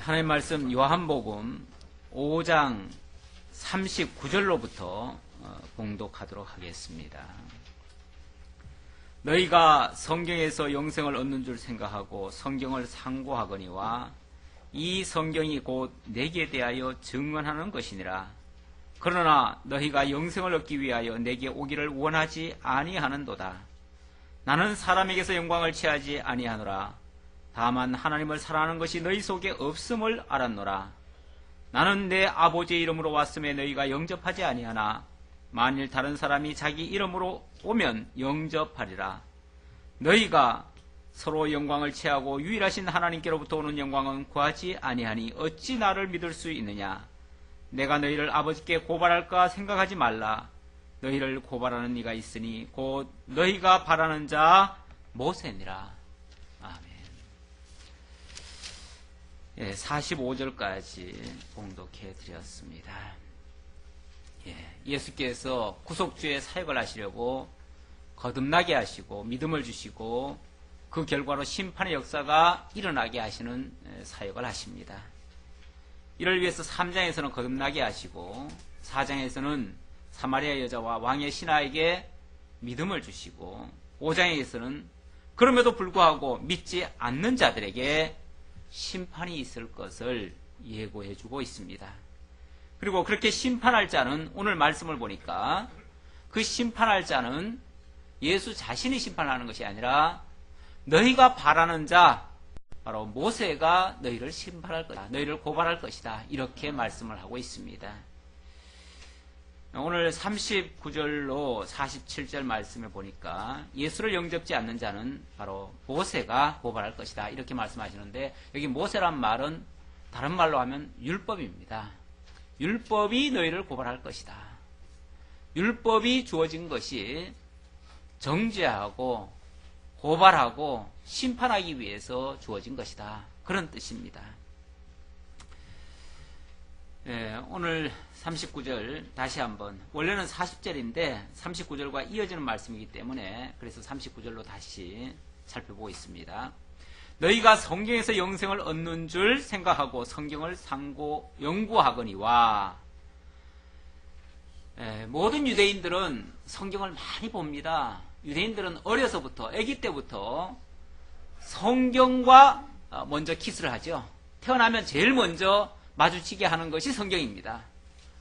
하나님 말씀 요한복음 5장 39절로부터 봉독하도록 하겠습니다. 너희가 성경에서 영생을 얻는 줄 생각하고 성경을 상고하거니와 이 성경이 곧 내게 대하여 증언하는 것이니라. 그러나 너희가 영생을 얻기 위하여 내게 오기를 원하지 아니하는도다. 나는 사람에게서 영광을 취하지 아니하노라. 다만 하나님을 사랑하는 것이 너희 속에 없음을 알았노라. 나는 내 아버지의 이름으로 왔음에 너희가 영접하지 아니하나 만일 다른 사람이 자기 이름으로 오면 영접하리라. 너희가 서로 영광을 취하고 유일하신 하나님께로부터 오는 영광은 구하지 아니하니 어찌 나를 믿을 수 있느냐. 내가 너희를 아버지께 고발할까 생각하지 말라. 너희를 고발하는 이가 있으니 곧 너희가 바라는 자 모세니라. 아멘. 45절까지 봉독해 드렸습니다. 예수께서 구속주의 사역을 하시려고 거듭나게 하시고 믿음을 주시고 그 결과로 심판의 역사가 일어나게 하시는 사역을 하십니다. 이를 위해서 3장에서는 거듭나게 하시고 4장에서는 사마리아 여자와 왕의 신하에게 믿음을 주시고 5장에서는 그럼에도 불구하고 믿지 않는 자들에게 심판이 있을 것을 예고해 주고 있습니다. 그리고 그렇게 심판할 자는 오늘 말씀을 보니까 그 심판할 자는 예수 자신이 심판하는 것이 아니라 너희가 바라는 자 바로 모세가 너희를 심판할 것이다. 너희를 고발할 것이다. 이렇게 말씀을 하고 있습니다. 오늘 39절로 47절 말씀을 보니까 예수를 영접지 않는 자는 바로 모세가 고발할 것이다. 이렇게 말씀하시는데 여기 모세란 말은 다른 말로 하면 율법입니다. 율법이 너희를 고발할 것이다. 율법이 주어진 것이 정죄하고 고발하고 심판하기 위해서 주어진 것이다. 그런 뜻입니다. 오늘 39절 다시 한번, 원래는 40절인데 39절과 이어지는 말씀이기 때문에 그래서 39절로 다시 살펴보고 있습니다. 너희가 성경에서 영생을 얻는 줄 생각하고 성경을 상고 연구하거니와. 모든 유대인들은 성경을 많이 봅니다. 유대인들은 어려서부터 아기 때부터 성경과 먼저 키스를 하죠. 태어나면 제일 먼저 마주치게 하는 것이 성경입니다.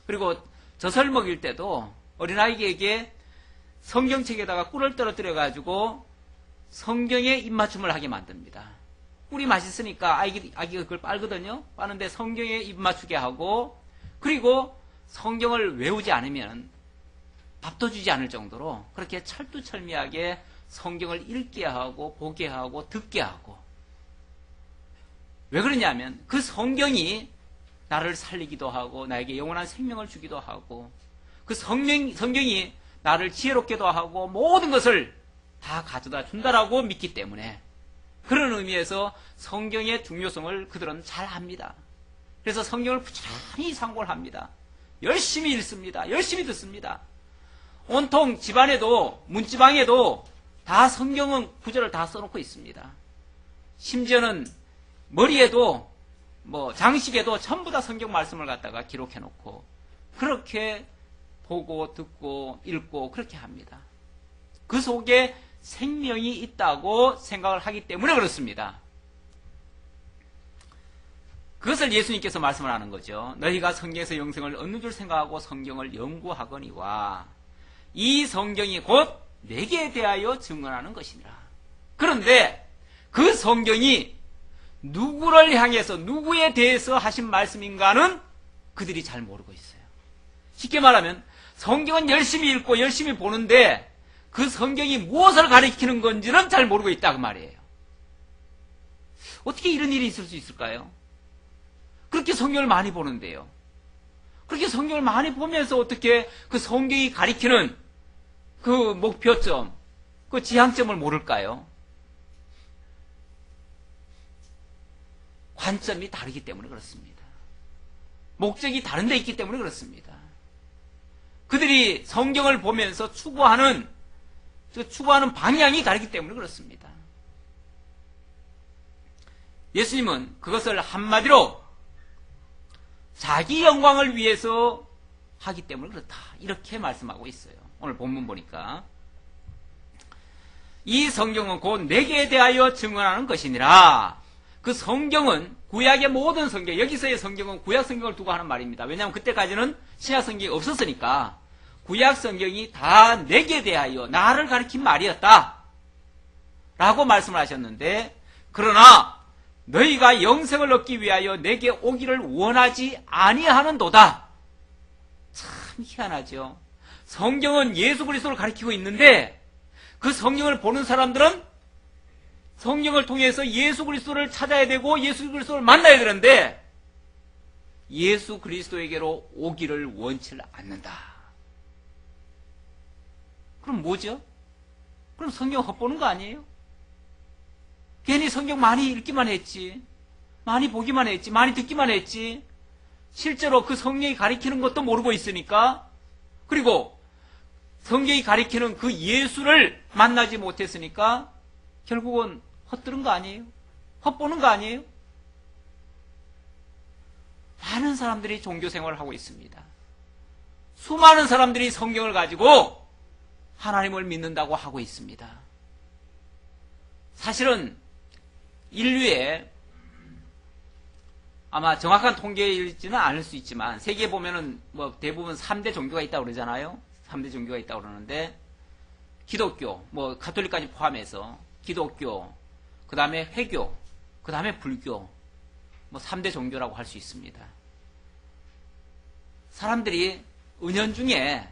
그리고 젖을 먹일 때도 어린아이에게 성경책에다가 꿀을 떨어뜨려 가지고 성경에 입맞춤을 하게 만듭니다. 꿀이 맛있으니까 아기가 그걸 빨거든요. 빠는데 성경에 입맞추게 하고, 그리고 성경을 외우지 않으면 밥도 주지 않을 정도로 그렇게 철두철미하게 성경을 읽게 하고 보게 하고 듣게 하고. 왜 그러냐면 그 성경이 나를 살리기도 하고 나에게 영원한 생명을 주기도 하고 그 성경이 나를 지혜롭게도 하고 모든 것을 다 가져다 준다라고 믿기 때문에, 그런 의미에서 성경의 중요성을 그들은 잘 압니다. 그래서 성경을 부지런히 상고를 합니다. 열심히 읽습니다. 열심히 듣습니다. 온통 집안에도 문지방에도 다 성경은 구절을 다 써놓고 있습니다. 심지어는 머리에도 장식에도 전부 다 성경 말씀을 갖다가 기록해놓고 그렇게 보고 듣고 읽고 그렇게 합니다. 그 속에 생명이 있다고 생각을 하기 때문에 그렇습니다. 그것을 예수님께서 말씀을 하는 거죠. 너희가 성경에서 영생을 얻는 줄 생각하고 성경을 연구하거니와 이 성경이 곧 내게 대하여 증언하는 것이니라. 그런데 그 성경이 누구를 향해서 누구에 대해서 하신 말씀인가는 그들이 잘 모르고 있어요. 쉽게 말하면 성경은 열심히 읽고 열심히 보는데 그 성경이 무엇을 가리키는 건지는 잘 모르고 있다 그 말이에요. 어떻게 이런 일이 있을 수 있을까요? 그렇게 성경을 많이 보는데요. 그렇게 성경을 많이 보면서 어떻게 그 성경이 가리키는 그 목표점, 그 지향점을 모를까요? 관점이 다르기 때문에 그렇습니다. 목적이 다른 데 있기 때문에 그렇습니다. 그들이 성경을 보면서 추구하는 방향이 다르기 때문에 그렇습니다. 예수님은 그것을 한마디로 자기 영광을 위해서 하기 때문에 그렇다, 이렇게 말씀하고 있어요. 오늘 본문 보니까 이 성경은 곧 내게 대하여 증언하는 것이니라. 그 성경은 구약의 모든 성경, 여기서의 성경은 구약 성경을 두고 하는 말입니다. 왜냐하면 그때까지는 신약 성경이 없었으니까 구약 성경이 다 내게 대하여, 나를 가리킨 말이었다 라고 말씀을 하셨는데, 그러나 너희가 영생을 얻기 위하여 내게 오기를 원하지 아니하는도다. 참 희한하죠. 성경은 예수 그리스도를 가리키고 있는데 그 성경을 보는 사람들은 성경을 통해서 예수 그리스도를 찾아야 되고 예수 그리스도를 만나야 되는데 예수 그리스도에게로 오기를 원치 않는다. 그럼 뭐죠? 그럼 성경 헛보는 거 아니에요? 괜히 성경 많이 읽기만 했지, 많이 보기만 했지, 많이 듣기만 했지, 실제로 그 성경이 가리키는 것도 모르고 있으니까, 그리고 성경이 가리키는 그 예수를 만나지 못했으니까 결국은 헛들은 거 아니에요? 헛보는 거 아니에요? 많은 사람들이 종교 생활을 하고 있습니다. 수많은 사람들이 성경을 가지고 하나님을 믿는다고 하고 있습니다. 사실은 인류에 아마 정확한 통계이지는 않을 수 있지만 세계에 보면은 뭐 대부분 3대 종교가 있다고 그러잖아요. 3대 종교가 있다고 그러는데 기독교, 뭐 가톨릭까지 포함해서 기독교, 그 다음에 회교, 그 다음에 불교, 뭐 3대 종교라고 할 수 있습니다. 사람들이 은연중에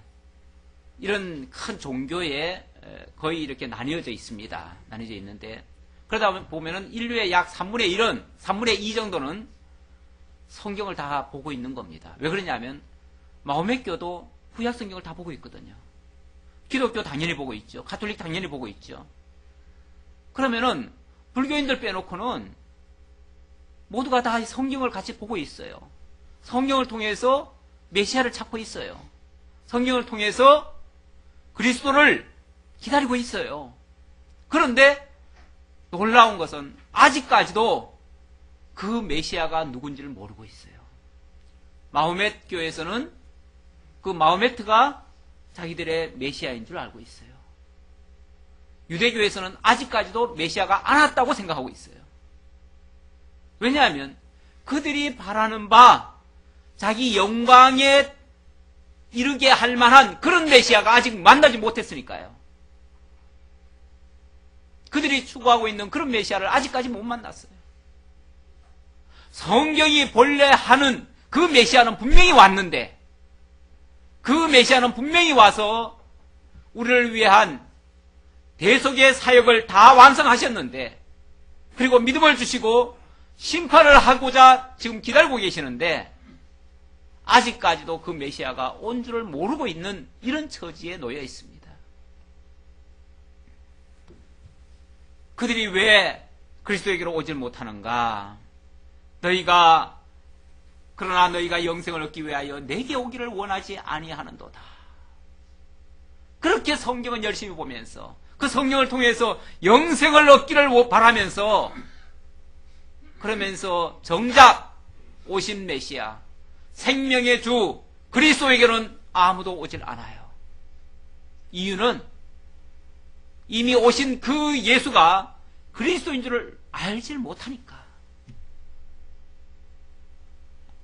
이런 큰 종교에 거의 이렇게 나뉘어져 있습니다. 나뉘어져 있는데, 그러다 보면은 인류의 약 3분의 1은, 3분의 2 정도는 성경을 다 보고 있는 겁니다. 왜 그러냐면 마호메교도 구약 성경을 다 보고 있거든요. 기독교 당연히 보고 있죠. 가톨릭 당연히 보고 있죠. 그러면은 불교인들 빼놓고는 모두가 다 성경을 같이 보고 있어요. 성경을 통해서 메시아를 찾고 있어요. 성경을 통해서 그리스도를 기다리고 있어요. 그런데 놀라운 것은 아직까지도 그 메시아가 누군지를 모르고 있어요. 마호멧 교에서는 그 마호메트가 자기들의 메시아인 줄 알고 있어요. 유대교에서는 아직까지도 메시아가 안 왔다고 생각하고 있어요. 왜냐하면 그들이 바라는 바 자기 영광에 이르게 할 만한 그런 메시아가 아직 만나지 못했으니까요. 그들이 추구하고 있는 그런 메시아를 아직까지 못 만났어요. 성경이 본래 하는 그 메시아는 분명히 왔는데, 그 메시아는 분명히 와서 우리를 위한 대속의 사역을 다 완성하셨는데, 그리고 믿음을 주시고 심판을 하고자 지금 기다리고 계시는데 아직까지도 그 메시아가 온 줄을 모르고 있는 이런 처지에 놓여 있습니다. 그들이 왜 그리스도에게로 오질 못하는가? 그러나 너희가 영생을 얻기 위하여 내게 오기를 원하지 아니하는도다. 그렇게 성경은 열심히 보면서 그 성경을 통해서 영생을 얻기를 바라면서, 그러면서 정작 오신 메시아, 생명의 주 그리스도에게는 아무도 오질 않아요. 이유는 이미 오신 그 예수가 그리스도인 줄을 알지 못하니까.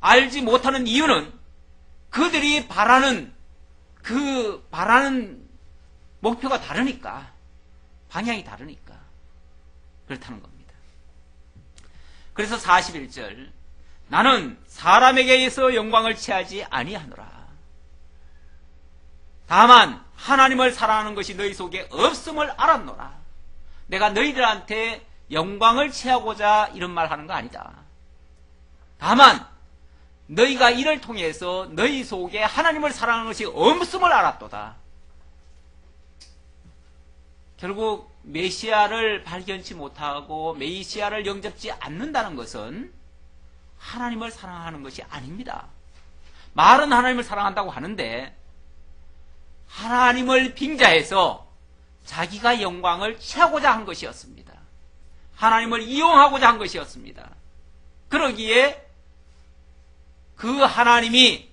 알지 못하는 이유는 그들이 바라는 목표가 다르니까, 방향이 다르니까 그렇다는 겁니다. 그래서 41절, 나는 사람에게서 영광을 취하지 아니하노라. 다만 하나님을 사랑하는 것이 너희 속에 없음을 알았노라. 내가 너희들한테 영광을 취하고자 이런 말 하는 거 아니다. 다만 너희가 이를 통해서 너희 속에 하나님을 사랑하는 것이 없음을 알았도다. 결국 메시아를 발견치 못하고 메시아를 영접지 않는다는 것은 하나님을 사랑하는 것이 아닙니다. 말은 하나님을 사랑한다고 하는데 하나님을 빙자해서 자기가 영광을 취하고자 한 것이었습니다. 하나님을 이용하고자 한 것이었습니다. 그러기에 그 하나님이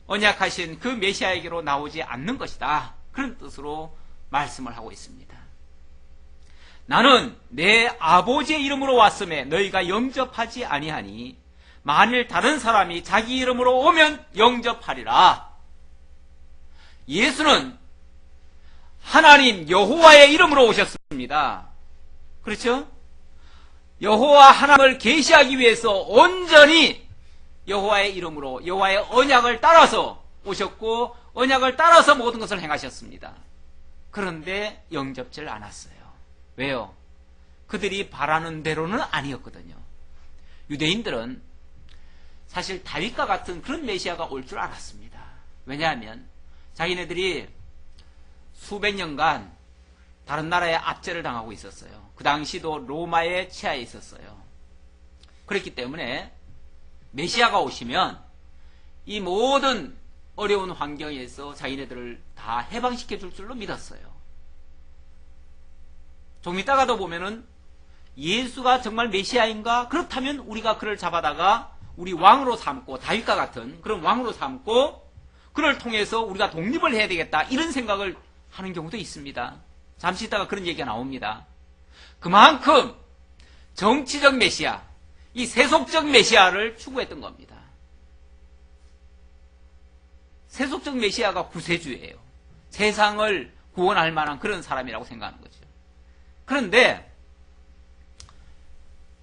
언약하신 그 메시아에게로 나오지 않는 것이다. 그런 뜻으로 말씀을 하고 있습니다. 나는 내 아버지의 이름으로 왔음에 너희가 영접하지 아니하니 만일 다른 사람이 자기 이름으로 오면 영접하리라. 예수는 하나님 여호와의 이름으로 오셨습니다. 그렇죠? 여호와 하나님을 계시하기 위해서 온전히 여호와의 이름으로 여호와의 언약을 따라서 오셨고 언약을 따라서 모든 것을 행하셨습니다. 그런데 영접질 않았어요. 왜요? 그들이 바라는 대로는 아니었거든요. 유대인들은 사실 다윗과 같은 그런 메시아가 올 줄 알았습니다. 왜냐하면 자기네들이 수백 년간 다른 나라의 압제를 당하고 있었어요. 그 당시도 로마의 치하에 있었어요. 그렇기 때문에 메시아가 오시면 이 모든 어려운 환경에서 자기네들을 다 해방시켜 줄 줄로 믿었어요. 좀 이따가도 보면은 예수가 정말 메시아인가? 그렇다면 우리가 그를 잡아다가 우리 왕으로 삼고 다윗과 같은 그런 왕으로 삼고 그를 통해서 우리가 독립을 해야 되겠다 이런 생각을 하는 경우도 있습니다. 잠시 있다가 그런 얘기가 나옵니다. 그만큼 정치적 메시아, 이 세속적 메시아를 추구했던 겁니다. 세속적 메시아가 구세주예요. 세상을 구원할 만한 그런 사람이라고 생각하는 거죠. 그런데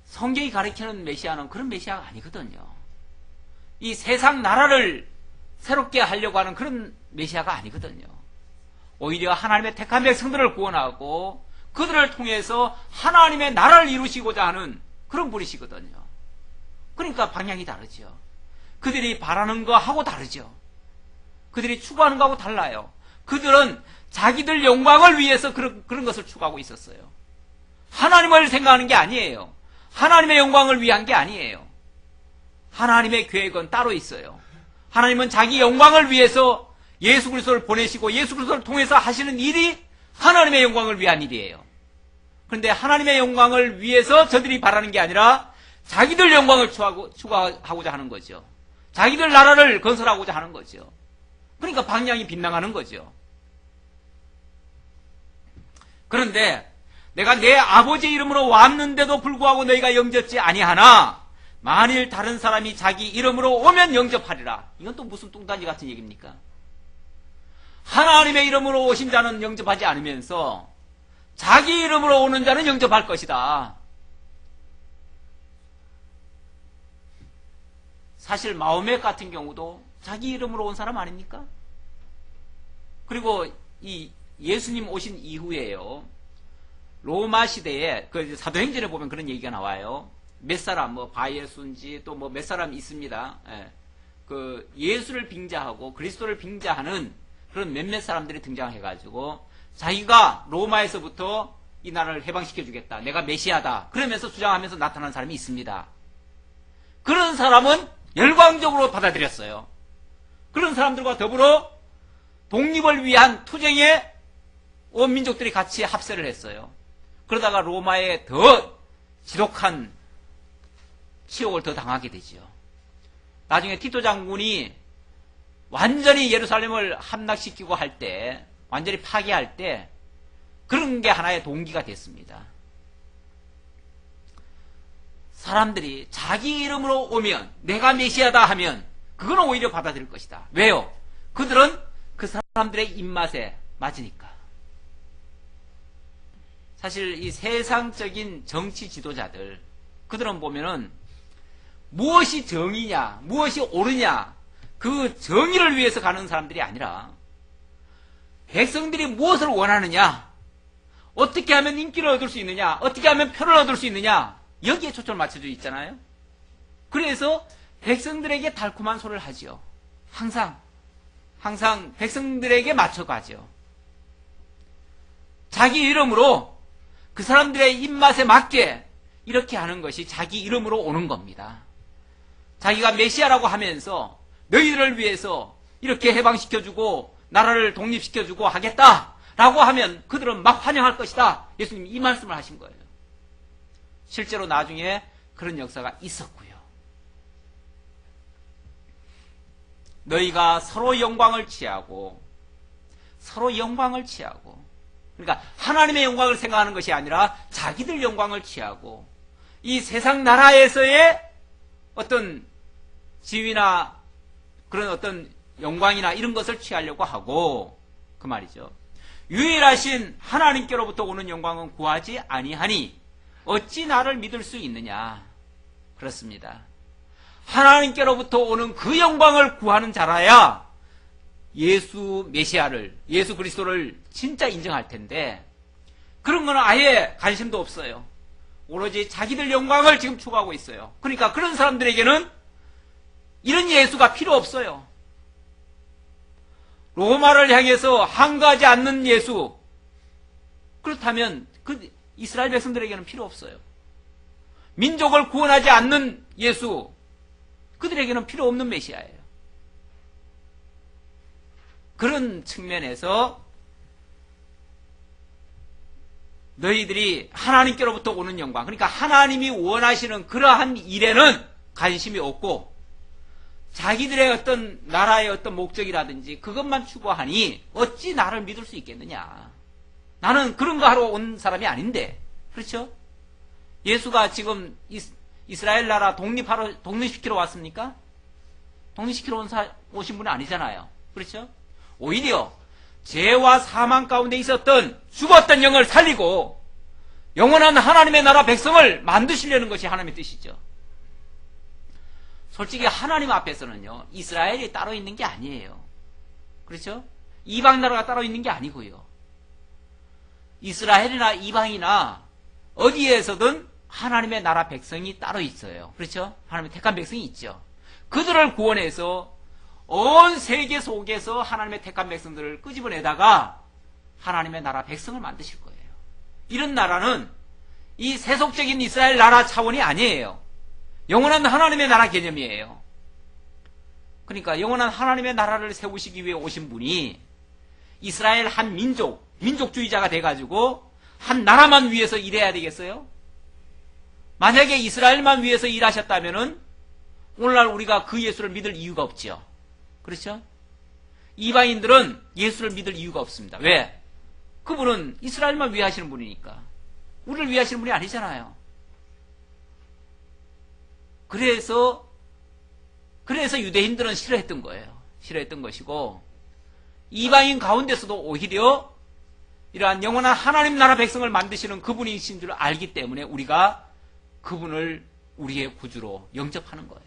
성경이 가리키는 메시아는 그런 메시아가 아니거든요. 이 세상 나라를 새롭게 하려고 하는 그런 메시아가 아니거든요. 오히려 하나님의 택한 백성들을 구원하고 그들을 통해서 하나님의 나라를 이루시고자 하는 그런 분이시거든요. 그러니까 방향이 다르죠. 그들이 바라는 거하고 다르죠. 그들이 추구하는 거하고 달라요. 그들은 자기들 영광을 위해서 그런 것을 추구하고 있었어요. 하나님을 생각하는 게 아니에요. 하나님의 영광을 위한 게 아니에요. 하나님의 계획은 따로 있어요. 하나님은 자기 영광을 위해서 예수 그리스도를 보내시고 예수 그리스도를 통해서 하시는 일이 하나님의 영광을 위한 일이에요. 그런데 하나님의 영광을 위해서 저들이 바라는 게 아니라 자기들 영광을 추구하고자 하는 거죠. 자기들 나라를 건설하고자 하는 거죠. 그러니까 방향이 빗나가는 거죠. 그런데 내가 내 아버지의 이름으로 왔는데도 불구하고 너희가 영접지 아니하나 만일 다른 사람이 자기 이름으로 오면 영접하리라. 이건 또 무슨 뚱딴지 같은 얘기입니까? 하나님의 이름으로 오신 자는 영접하지 않으면서 자기 이름으로 오는 자는 영접할 것이다. 사실 마호멧 같은 경우도 자기 이름으로 온 사람 아닙니까? 그리고 이 예수님 오신 이후에요. 로마 시대에 그 사도행전에 보면 그런 얘기가 나와요. 몇 사람 뭐 바예수인지 또 뭐 몇 사람 있습니다. 예. 그 예수를 빙자하고 그리스도를 빙자하는 그런 몇몇 사람들이 등장해가지고 자기가 로마에서부터 이 나라를 해방시켜 주겠다. 내가 메시아다. 그러면서 주장하면서 나타난 사람이 있습니다. 그런 사람은 열광적으로 받아들였어요. 그런 사람들과 더불어 독립을 위한 투쟁에 온 민족들이 같이 합세를 했어요. 그러다가 로마에 더 지독한 치욕을 더 당하게 되죠. 나중에 티토 장군이 완전히 예루살렘을 함락시키고 할 때, 완전히 파괴할 때 그런 게 하나의 동기가 됐습니다. 사람들이 자기 이름으로 오면 내가 메시아다 하면 그건 오히려 받아들일 것이다. 왜요? 그들은 그 사람들의 입맛에 맞으니까. 사실 이 세상적인 정치 지도자들, 그들은 보면은 무엇이 정의냐, 무엇이 옳으냐, 그 정의를 위해서 가는 사람들이 아니라 백성들이 무엇을 원하느냐, 어떻게 하면 인기를 얻을 수 있느냐, 어떻게 하면 표를 얻을 수 있느냐, 여기에 초점을 맞춰져 있잖아요. 그래서 백성들에게 달콤한 소리를 하죠. 항상 백성들에게 맞춰가죠. 자기 이름으로 그 사람들의 입맛에 맞게 이렇게 하는 것이 자기 이름으로 오는 겁니다. 자기가 메시아라고 하면서 너희들을 위해서 이렇게 해방시켜주고 나라를 독립시켜주고 하겠다라고 하면 그들은 막 환영할 것이다. 예수님이 이 말씀을 하신 거예요. 실제로 나중에 그런 역사가 있었고요. 너희가 서로 영광을 취하고 그러니까 하나님의 영광을 생각하는 것이 아니라 자기들 영광을 취하고 이 세상 나라에서의 어떤 지위나 그런 어떤 영광이나 이런 것을 취하려고 하고 그 말이죠. 유일하신 하나님께로부터 오는 영광은 구하지 아니하니 어찌 나를 믿을 수 있느냐. 그렇습니다. 하나님께로부터 오는 그 영광을 구하는 자라야 예수 메시아를, 예수 그리스도를 진짜 인정할 텐데 그런 거는 아예 관심도 없어요. 오로지 자기들 영광을 지금 추구하고 있어요. 그러니까 그런 사람들에게는 이런 예수가 필요 없어요. 로마를 향해서 항거하지 않는 예수, 그렇다면 그 이스라엘 백성들에게는 필요 없어요. 민족을 구원하지 않는 예수, 그들에게는 필요 없는 메시아예요. 그런 측면에서 너희들이 하나님께로부터 오는 영광, 그러니까 하나님이 원하시는 그러한 일에는 관심이 없고 자기들의 어떤 나라의 어떤 목적이라든지 그것만 추구하니 어찌 나를 믿을 수 있겠느냐. 나는 그런 거 하러 온 사람이 아닌데. 그렇죠? 예수가 지금 이스라엘 나라 독립시키러 왔습니까? 독립시키러 오신 분이 아니잖아요. 그렇죠? 오히려 죄와 사망 가운데 있었던 죽었던 영을 살리고 영원한 하나님의 나라 백성을 만드시려는 것이 하나님의 뜻이죠. 솔직히 하나님 앞에서는요, 이스라엘이 따로 있는 게 아니에요. 그렇죠? 이방 나라가 따로 있는 게 아니고요. 이스라엘이나 이방이나 어디에서든 하나님의 나라 백성이 따로 있어요. 그렇죠? 하나님의 택한 백성이 있죠. 그들을 구원해서 온 세계 속에서 하나님의 택한 백성들을 끄집어내다가 하나님의 나라 백성을 만드실 거예요. 이런 나라는 이 세속적인 이스라엘 나라 차원이 아니에요. 영원한 하나님의 나라 개념이에요. 그러니까 영원한 하나님의 나라를 세우시기 위해 오신 분이 이스라엘 한 민족주의자가 돼가지고 한 나라만 위해서 일해야 되겠어요? 만약에 이스라엘만 위해서 일하셨다면은 오늘날 우리가 그 예수를 믿을 이유가 없죠. 그렇죠? 이방인들은 예수를 믿을 이유가 없습니다. 왜? 그분은 이스라엘만 위해 하시는 분이니까. 우리를 위해 하시는 분이 아니잖아요. 그래서 유대인들은 싫어했던 거예요. 싫어했던 것이고, 이방인 가운데서도 오히려 이러한 영원한 하나님 나라 백성을 만드시는 그분이신 줄 알기 때문에 우리가 그분을 우리의 구주로 영접하는 거예요.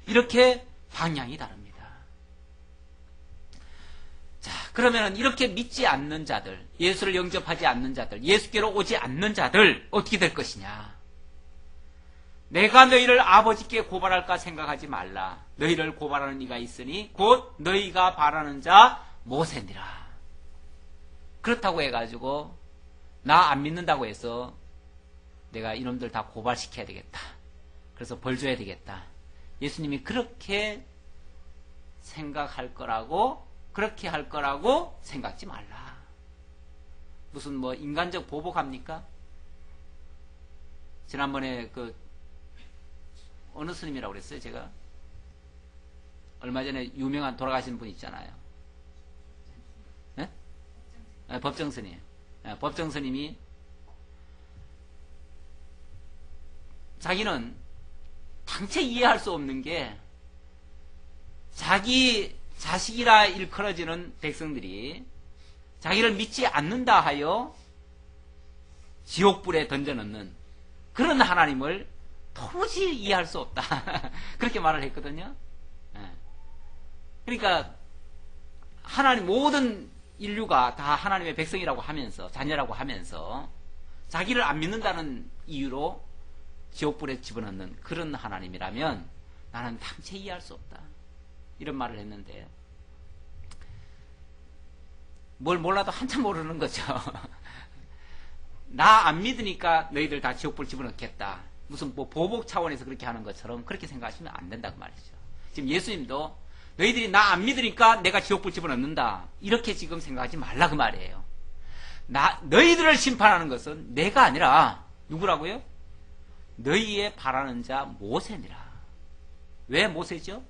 이렇게 방향이 다릅니다. 자, 그러면 이렇게 믿지 않는 자들, 예수를 영접하지 않는 자들, 예수께로 오지 않는 자들 어떻게 될 것이냐? 내가 너희를 아버지께 고발할까 생각하지 말라. 너희를 고발하는 이가 있으니 곧 너희가 바라는 자 모세니라. 그렇다고 해가지고 나 안 믿는다고 해서 내가 이놈들 다 고발시켜야 되겠다. 그래서 벌 줘야 되겠다. 예수님이 그렇게 생각할 거라고, 그렇게 할 거라고 생각지 말라. 무슨 뭐 인간적 보복합니까? 지난번에 어느 스님이라고 그랬어요, 제가? 얼마 전에 유명한 돌아가신 분 있잖아요. 네? 법정 스님. 법정 스님이 자기는 당체 이해할 수 없는 게 자기 자식이라 일컬어지는 백성들이 자기를 믿지 않는다 하여 지옥불에 던져넣는 그런 하나님을 도무지 이해할 수 없다. 그렇게 말을 했거든요. 그러니까 하나님 모든 인류가 다 하나님의 백성이라고 하면서, 자녀라고 하면서 자기를 안 믿는다는 이유로 지옥불에 집어넣는 그런 하나님이라면 나는 당체 이해할 수 없다. 이런 말을 했는데 뭘 몰라도 한참 모르는 거죠. 나 안 믿으니까 너희들 다 지옥불 집어넣겠다. 무슨 뭐 보복 차원에서 그렇게 하는 것처럼 그렇게 생각하시면 안 된다고 말이죠. 지금 예수님도 너희들이 나 안 믿으니까 내가 지옥불 집어넣는다. 이렇게 지금 생각하지 말라 그 말이에요. 너희들을 심판하는 것은 내가 아니라 누구라고요? 너희의 바라는 자 모세니라. 왜 모세죠?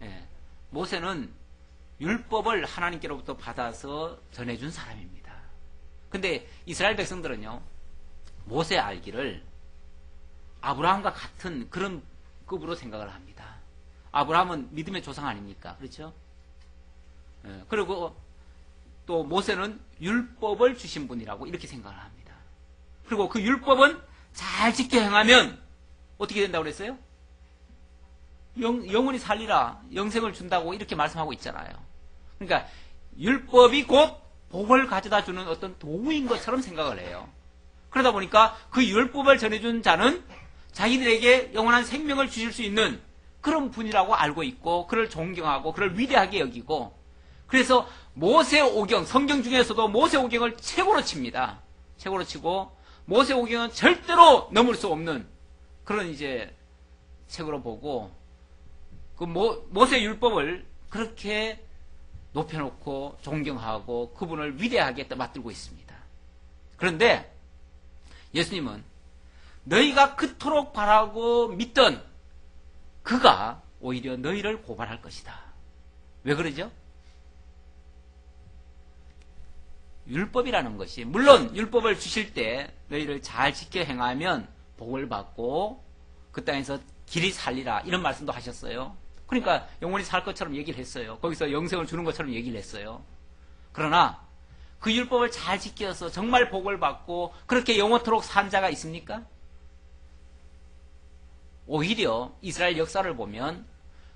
예, 모세는 율법을 하나님께로부터 받아서 전해준 사람입니다. 근데 이스라엘 백성들은요, 모세 알기를 아브라함과 같은 그런 급으로 생각을 합니다. 아브라함은 믿음의 조상 아닙니까? 그렇죠? 예, 그리고 또 모세는 율법을 주신 분이라고 이렇게 생각을 합니다. 그리고 그 율법은 잘 지켜 행하면 어떻게 된다고 그랬어요? 영원히 살리라, 영생을 준다고 이렇게 말씀하고 있잖아요. 그러니까 율법이 곧 복을 가져다 주는 어떤 도구인 것처럼 생각을 해요. 그러다 보니까 그 율법을 전해준 자는 자기들에게 영원한 생명을 주실 수 있는 그런 분이라고 알고 있고, 그를 존경하고 그를 위대하게 여기고, 그래서 모세오경, 성경 중에서도 모세오경을 최고로 칩니다. 최고로 치고, 모세오경은 절대로 넘을 수 없는 그런 이제 책으로 보고, 그 모세 율법을 그렇게 높여놓고 존경하고 그분을 위대하게 맞들고 있습니다. 그런데 예수님은 너희가 그토록 바라고 믿던 그가 오히려 너희를 고발할 것이다. 왜 그러죠? 율법이라는 것이, 물론 율법을 주실 때 너희를 잘 지켜 행하면 복을 받고 그 땅에서 길이 살리라, 이런 말씀도 하셨어요. 그러니까 영원히 살 것처럼 얘기를 했어요. 거기서 영생을 주는 것처럼 얘기를 했어요. 그러나 그 율법을 잘 지켜서 정말 복을 받고 그렇게 영원토록 산 자가 있습니까? 오히려 이스라엘 역사를 보면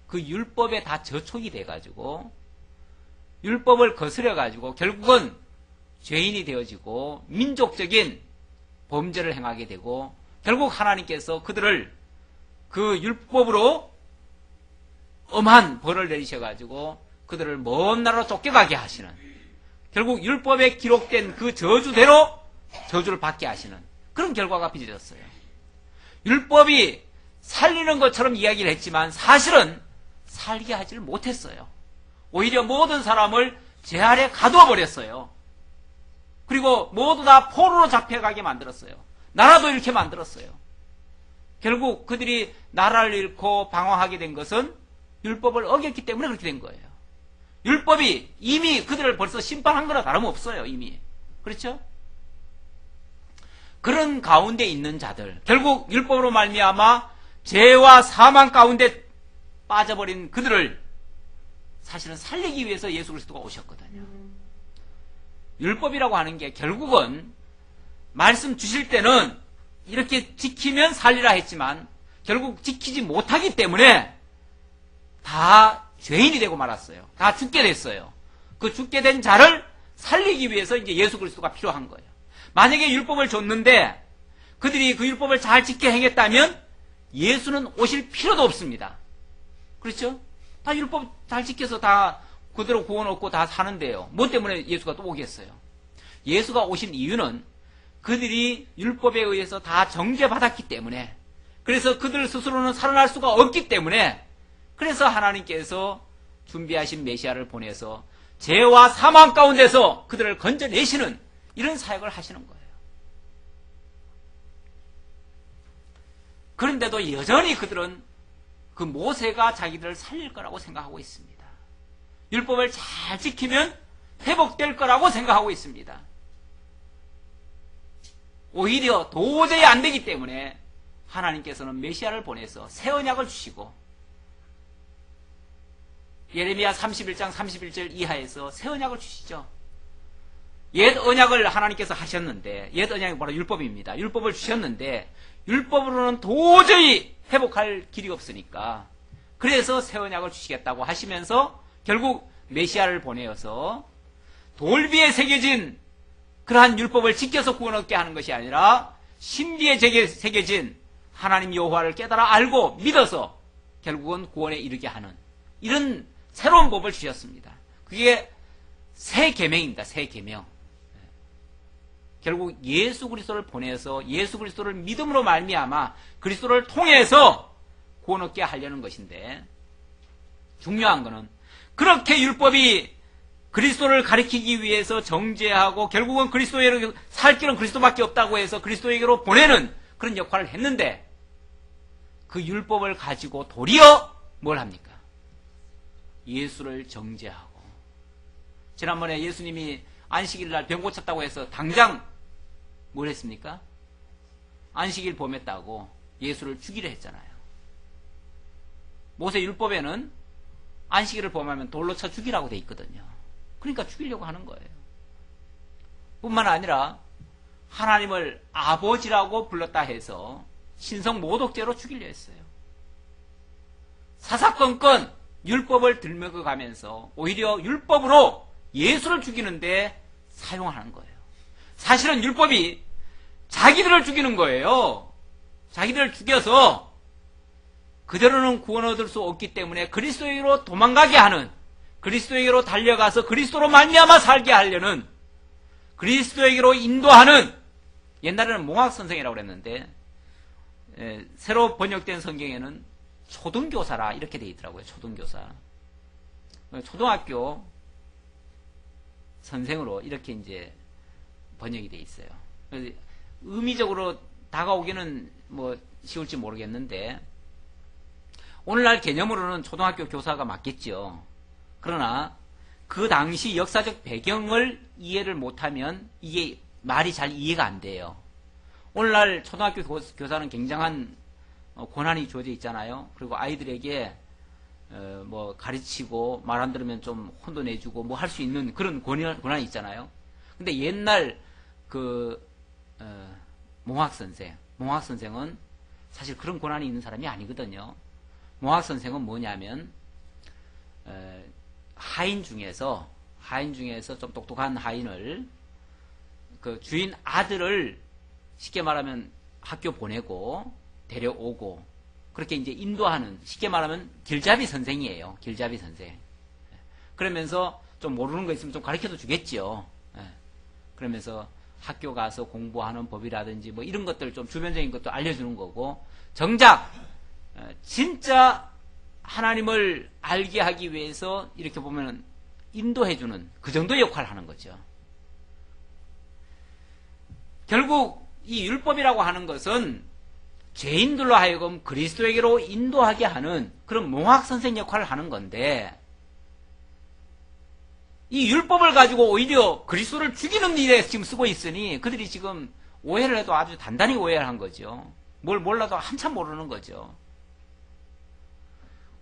그 율법에 다 저촉이 돼가지고 율법을 거스려가지고 결국은 죄인이 되어지고 민족적인 범죄를 행하게 되고, 결국 하나님께서 그들을 그 율법으로 엄한 벌을 내리셔가지고 그들을 먼 나라로 쫓겨가게 하시는, 결국 율법에 기록된 그 저주대로 저주를 받게 하시는 그런 결과가 빚어졌어요. 율법이 살리는 것처럼 이야기를 했지만 사실은 살게 하지를 못했어요. 오히려 모든 사람을 죄 아래 가두어 버렸어요. 그리고 모두 다 포로로 잡혀가게 만들었어요. 나라도 잃게 만들었어요. 결국 그들이 나라를 잃고 방황하게 된 것은 율법을 어겼기 때문에 그렇게 된 거예요. 율법이 이미 그들을 벌써 심판한 거나 다름없어요. 이미. 그렇죠? 그런 가운데 있는 자들, 결국 율법으로 말미암아 죄와 사망 가운데 빠져버린 그들을 사실은 살리기 위해서 예수 그리스도가 오셨거든요. 율법이라고 하는 게 결국은 말씀 주실 때는 이렇게 지키면 살리라 했지만 결국 지키지 못하기 때문에 다 죄인이 되고 말았어요. 다 죽게 됐어요. 그 죽게 된 자를 살리기 위해서 이제 예수 그리스도가 필요한 거예요. 만약에 율법을 줬는데 그들이 그 율법을 잘 지켜 행했다면 예수는 오실 필요도 없습니다. 그렇죠? 다 율법 잘 지켜서 다 그대로 구원 얻고 다 사는데요. 뭐 때문에 예수가 또 오겠어요? 예수가 오신 이유는 그들이 율법에 의해서 다 정죄받았기 때문에, 그래서 그들 스스로는 살아날 수가 없기 때문에, 그래서 하나님께서 준비하신 메시아를 보내서 죄와 사망 가운데서 그들을 건져내시는 이런 사역을 하시는 거예요. 그런데도 여전히 그들은 그 모세가 자기들을 살릴 거라고 생각하고 있습니다. 율법을 잘 지키면 회복될 거라고 생각하고 있습니다. 오히려 도저히 안 되기 때문에 하나님께서는 메시아를 보내서 새 언약을 주시고, 예레미야 31장 31절 이하에서 새 언약을 주시죠. 옛 언약을 하나님께서 하셨는데, 옛 언약이 바로 율법입니다. 율법을 주셨는데 율법으로는 도저히 회복할 길이 없으니까 그래서 새 언약을 주시겠다고 하시면서 결국 메시아를 보내어서 돌비에 새겨진 그러한 율법을 지켜서 구원 얻게 하는 것이 아니라 신비에 새겨진 하나님 여호와를 깨달아 알고 믿어서 결국은 구원에 이르게 하는 이런 새로운 법을 주셨습니다. 그게 새 계명입니다. 새 계명. 결국 예수 그리스도를 보내서 예수 그리스도를 믿음으로 말미암아 그리스도를 통해서 구원 얻게 하려는 것인데, 중요한 것은 그렇게 율법이 그리스도를 가리키기 위해서 정죄하고 결국은 그리스도에게 살 길은 그리스도밖에 없다고 해서 그리스도에게로 보내는 그런 역할을 했는데 그 율법을 가지고 도리어 뭘 합니까? 예수를 정죄하고 지난번에 예수님이 안식일 날 병 고쳤다고 해서 당장 뭘 했습니까? 안식일 범했다고 예수를 죽이려 했잖아요. 모세 율법에는 안식일을 범하면 돌로 쳐 죽이라고 돼 있거든요. 그러니까 죽이려고 하는 거예요. 뿐만 아니라 하나님을 아버지라고 불렀다 해서 신성 모독죄로 죽이려 했어요. 사사건건 율법을 들먹어가면서 오히려 율법으로 예수를 죽이는데 사용하는 거예요. 사실은 율법이 자기들을 죽이는 거예요. 자기들을 죽여서 그대로는 구원 얻을 수 없기 때문에 그리스도에게로 도망가게 하는, 그리스도에게로 달려가서 그리스도로 말미암아 살게 하려는, 그리스도에게로 인도하는, 옛날에는 몽학선생이라고 그랬는데 새로 번역된 성경에는 초등교사라 이렇게 돼 있더라고요. 초등교사. 초등학교 선생으로 이렇게 이제 번역이 돼 있어요. 의미적으로 다가오기는 뭐 쉬울지 모르겠는데 오늘날 개념으로는 초등학교 교사가 맞겠죠. 그러나 그 당시 역사적 배경을 이해를 못하면 이게 말이 잘 이해가 안 돼요. 오늘날 초등학교 교사는 굉장한 권한이 주어져 있잖아요. 그리고 아이들에게 뭐 가르치고 말 안 들으면 좀 혼도 내주고 뭐 할 수 있는 그런 권한이 있잖아요. 근데 옛날 그 몽학선생은 사실 그런 권한이 있는 사람이 아니거든요. 몽학선생은 뭐냐면 하인 중에서 좀 똑똑한 하인을 그 주인 아들을 쉽게 말하면 학교 보내고 데려오고 그렇게 이제 인도하는, 쉽게 말하면 길잡이 선생이에요. 길잡이 선생. 그러면서 좀 모르는 거 있으면 좀 가르쳐도 주겠지요. 그러면서 학교 가서 공부하는 법이라든지 뭐 이런 것들 좀 주변적인 것도 알려주는 거고, 정작 진짜 하나님을 알게 하기 위해서 이렇게 보면 인도해주는 그 정도의 역할을 하는 거죠. 결국 이 율법이라고 하는 것은 죄인들로 하여금 그리스도에게로 인도하게 하는 그런 몽학선생 역할을 하는 건데, 이 율법을 가지고 오히려 그리스도를 죽이는 일에 지금 쓰고 있으니 그들이 지금 오해를 해도 아주 단단히 오해를 한 거죠. 뭘 몰라도 한참 모르는 거죠.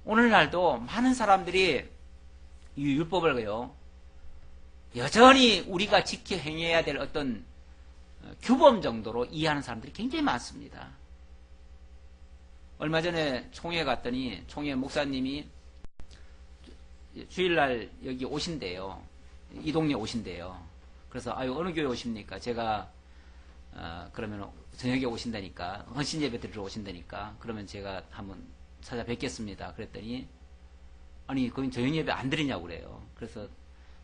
오늘날도 많은 사람들이 이 율법을요, 여전히 우리가 지켜 행해야 될 어떤 규범 정도로 이해하는 사람들이 굉장히 많습니다. 얼마 전에 총회 갔더니 총회 목사님이 주일날 여기 오신대요. 이 동네 오신대요. 그래서 어느 교회 오십니까? 제가 그러면 저녁에 오신다니까, 헌신 예배 드리러 오신다니까, 그러면 제가 한번 찾아뵙겠습니다. 그랬더니 아니 거긴 저녁 예배 안 드리냐고 그래요. 그래서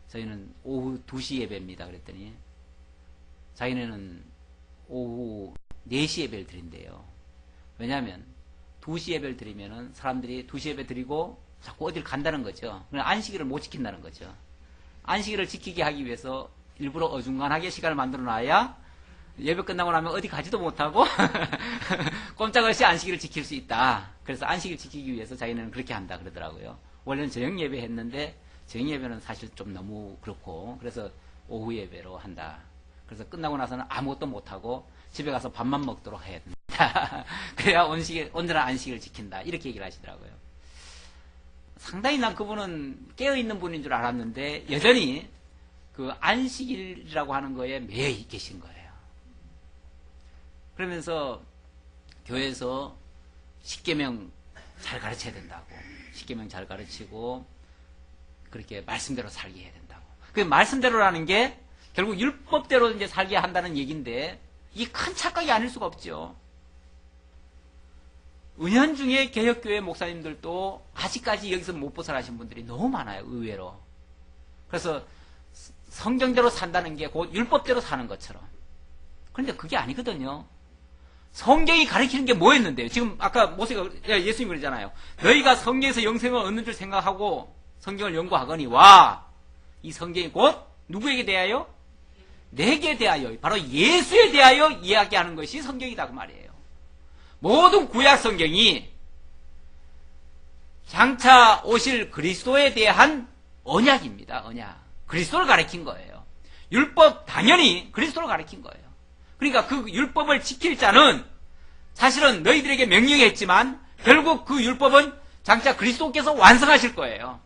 저희는 오후 2시 예배입니다. 그랬더니 자기네는 오후 4시 예배를 드린대요. 왜냐하면 2시 예배를 드리면은 사람들이 2시 예배 드리고 자꾸 어딜 간다는 거죠. 안식일을 못 지킨다는 거죠. 안식일을 지키게 하기 위해서 일부러 어중간하게 시간을 만들어 놔야 예배 끝나고 나면 어디 가지도 못하고 꼼짝없이 안식일을 지킬 수 있다. 그래서 안식일 지키기 위해서 자기는 그렇게 한다 그러더라고요. 원래는 저녁 예배 했는데 저녁 예배는 사실 좀 너무 그렇고, 그래서 오후 예배로 한다. 그래서 끝나고 나서는 아무것도 못하고 집에 가서 밥만 먹도록 해야 된다. 그래야 온전한 안식일을 지킨다. 이렇게 얘기를 하시더라고요. 상당히 난 그분은 깨어있는 분인 줄 알았는데 여전히 그 안식일이라고 하는 거에 매여 계신 거예요. 그러면서 교회에서 십계명 잘 가르쳐야 된다고, 십계명 잘 가르치고 그렇게 말씀대로 살게 해야 된다고. 그 말씀대로라는 게 결국 율법대로 이제 살게 한다는 얘기인데 이게 큰 착각이 아닐 수가 없죠. 은연중에 개혁교회 목사님들도 아직까지 여기서 못 벗어나신 분들이 너무 많아요. 의외로. 그래서 성경대로 산다는 게 곧 율법대로 사는 것처럼. 그런데 그게 아니거든요. 성경이 가르치는 게 뭐였는데요? 지금 아까 모세가, 예수님 그러잖아요. 너희가 성경에서 영생을 얻는 줄 생각하고 성경을 연구하거니와 이 성경이 곧 누구에게 대하여? 내게 대하여, 바로 예수에 대하여 이야기하는 것이 성경이다 그 말이에요. 모든 구약 성경이 장차 오실 그리스도에 대한 언약입니다. 언약. 그리스도를 가리킨 거예요. 율법 당연히 그리스도를 가리킨 거예요. 그러니까 그 율법을 지킬 자는 사실은 너희들에게 명령했지만 결국 그 율법은 장차 그리스도께서 완성하실 거예요.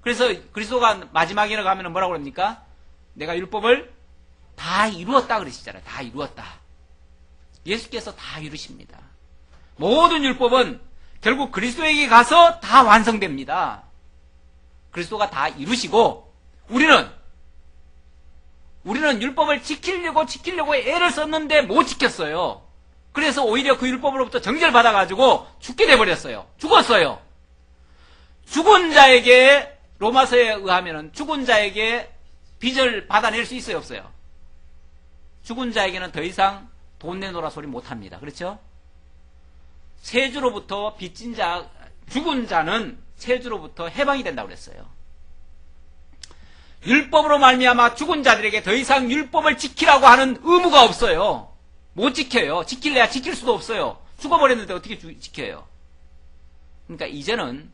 그래서 그리스도가 마지막에 가면 뭐라고 그럽니까? 내가 율법을 다 이루었다 그러시잖아요. 다 이루었다. 예수께서 다 이루십니다. 모든 율법은 결국 그리스도에게 가서 다 완성됩니다. 그리스도가 다 이루시고 우리는 율법을 지키려고 애를 썼는데 못 지켰어요. 그래서 오히려 그 율법으로부터 정죄를 받아가지고 죽게 돼버렸어요. 죽었어요. 죽은 자에게 로마서에 의하면 죽은 자에게 빚을 받아낼 수 있어요, 없어요? 죽은 자에게는 더 이상 돈 내놓으라 소리 못합니다. 그렇죠? 세주로부터 빚진 자, 죽은 자는 세주로부터 해방이 된다고 그랬어요. 율법으로 말미암아 죽은 자들에게 더 이상 율법을 지키라고 하는 의무가 없어요. 못 지켜요. 지킬래야 지킬 수도 없어요. 죽어버렸는데 어떻게 지켜요? 그러니까 이제는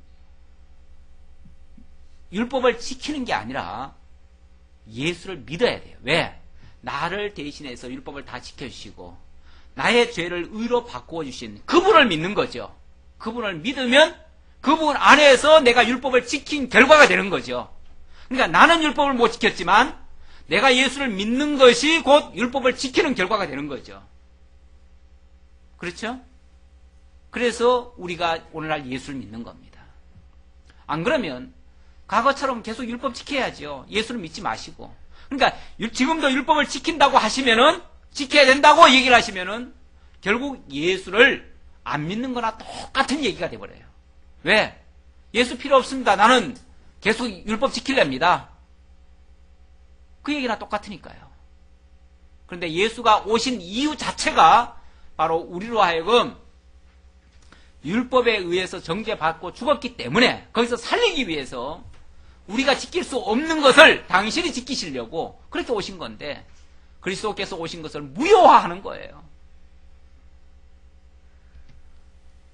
율법을 지키는 게 아니라 예수를 믿어야 돼요. 왜? 나를 대신해서 율법을 다 지켜주시고 나의 죄를 의로 바꾸어 주신 그분을 믿는 거죠. 그분을 믿으면 그분 안에서 내가 율법을 지킨 결과가 되는 거죠. 그러니까 나는 율법을 못 지켰지만 내가 예수를 믿는 것이 곧 율법을 지키는 결과가 되는 거죠. 그렇죠? 그래서 우리가 오늘날 예수를 믿는 겁니다. 안 그러면 과거처럼 계속 율법 지켜야죠. 예수를 믿지 마시고. 그러니까 지금도 율법을 지킨다고 하시면은 지켜야 된다고 얘기를 하시면은 결국 예수를 안 믿는 거나 똑같은 얘기가 돼버려요. 왜? 예수 필요 없습니다. 나는 계속 율법 지킬랍니다. 그 얘기나 똑같으니까요. 그런데 예수가 오신 이유 자체가 바로 우리로 하여금 율법에 의해서 정죄받고 죽었기 때문에 거기서 살리기 위해서 우리가 지킬 수 없는 것을 당신이 지키시려고 그렇게 오신 건데 그리스도께서 오신 것을 무효화하는 거예요.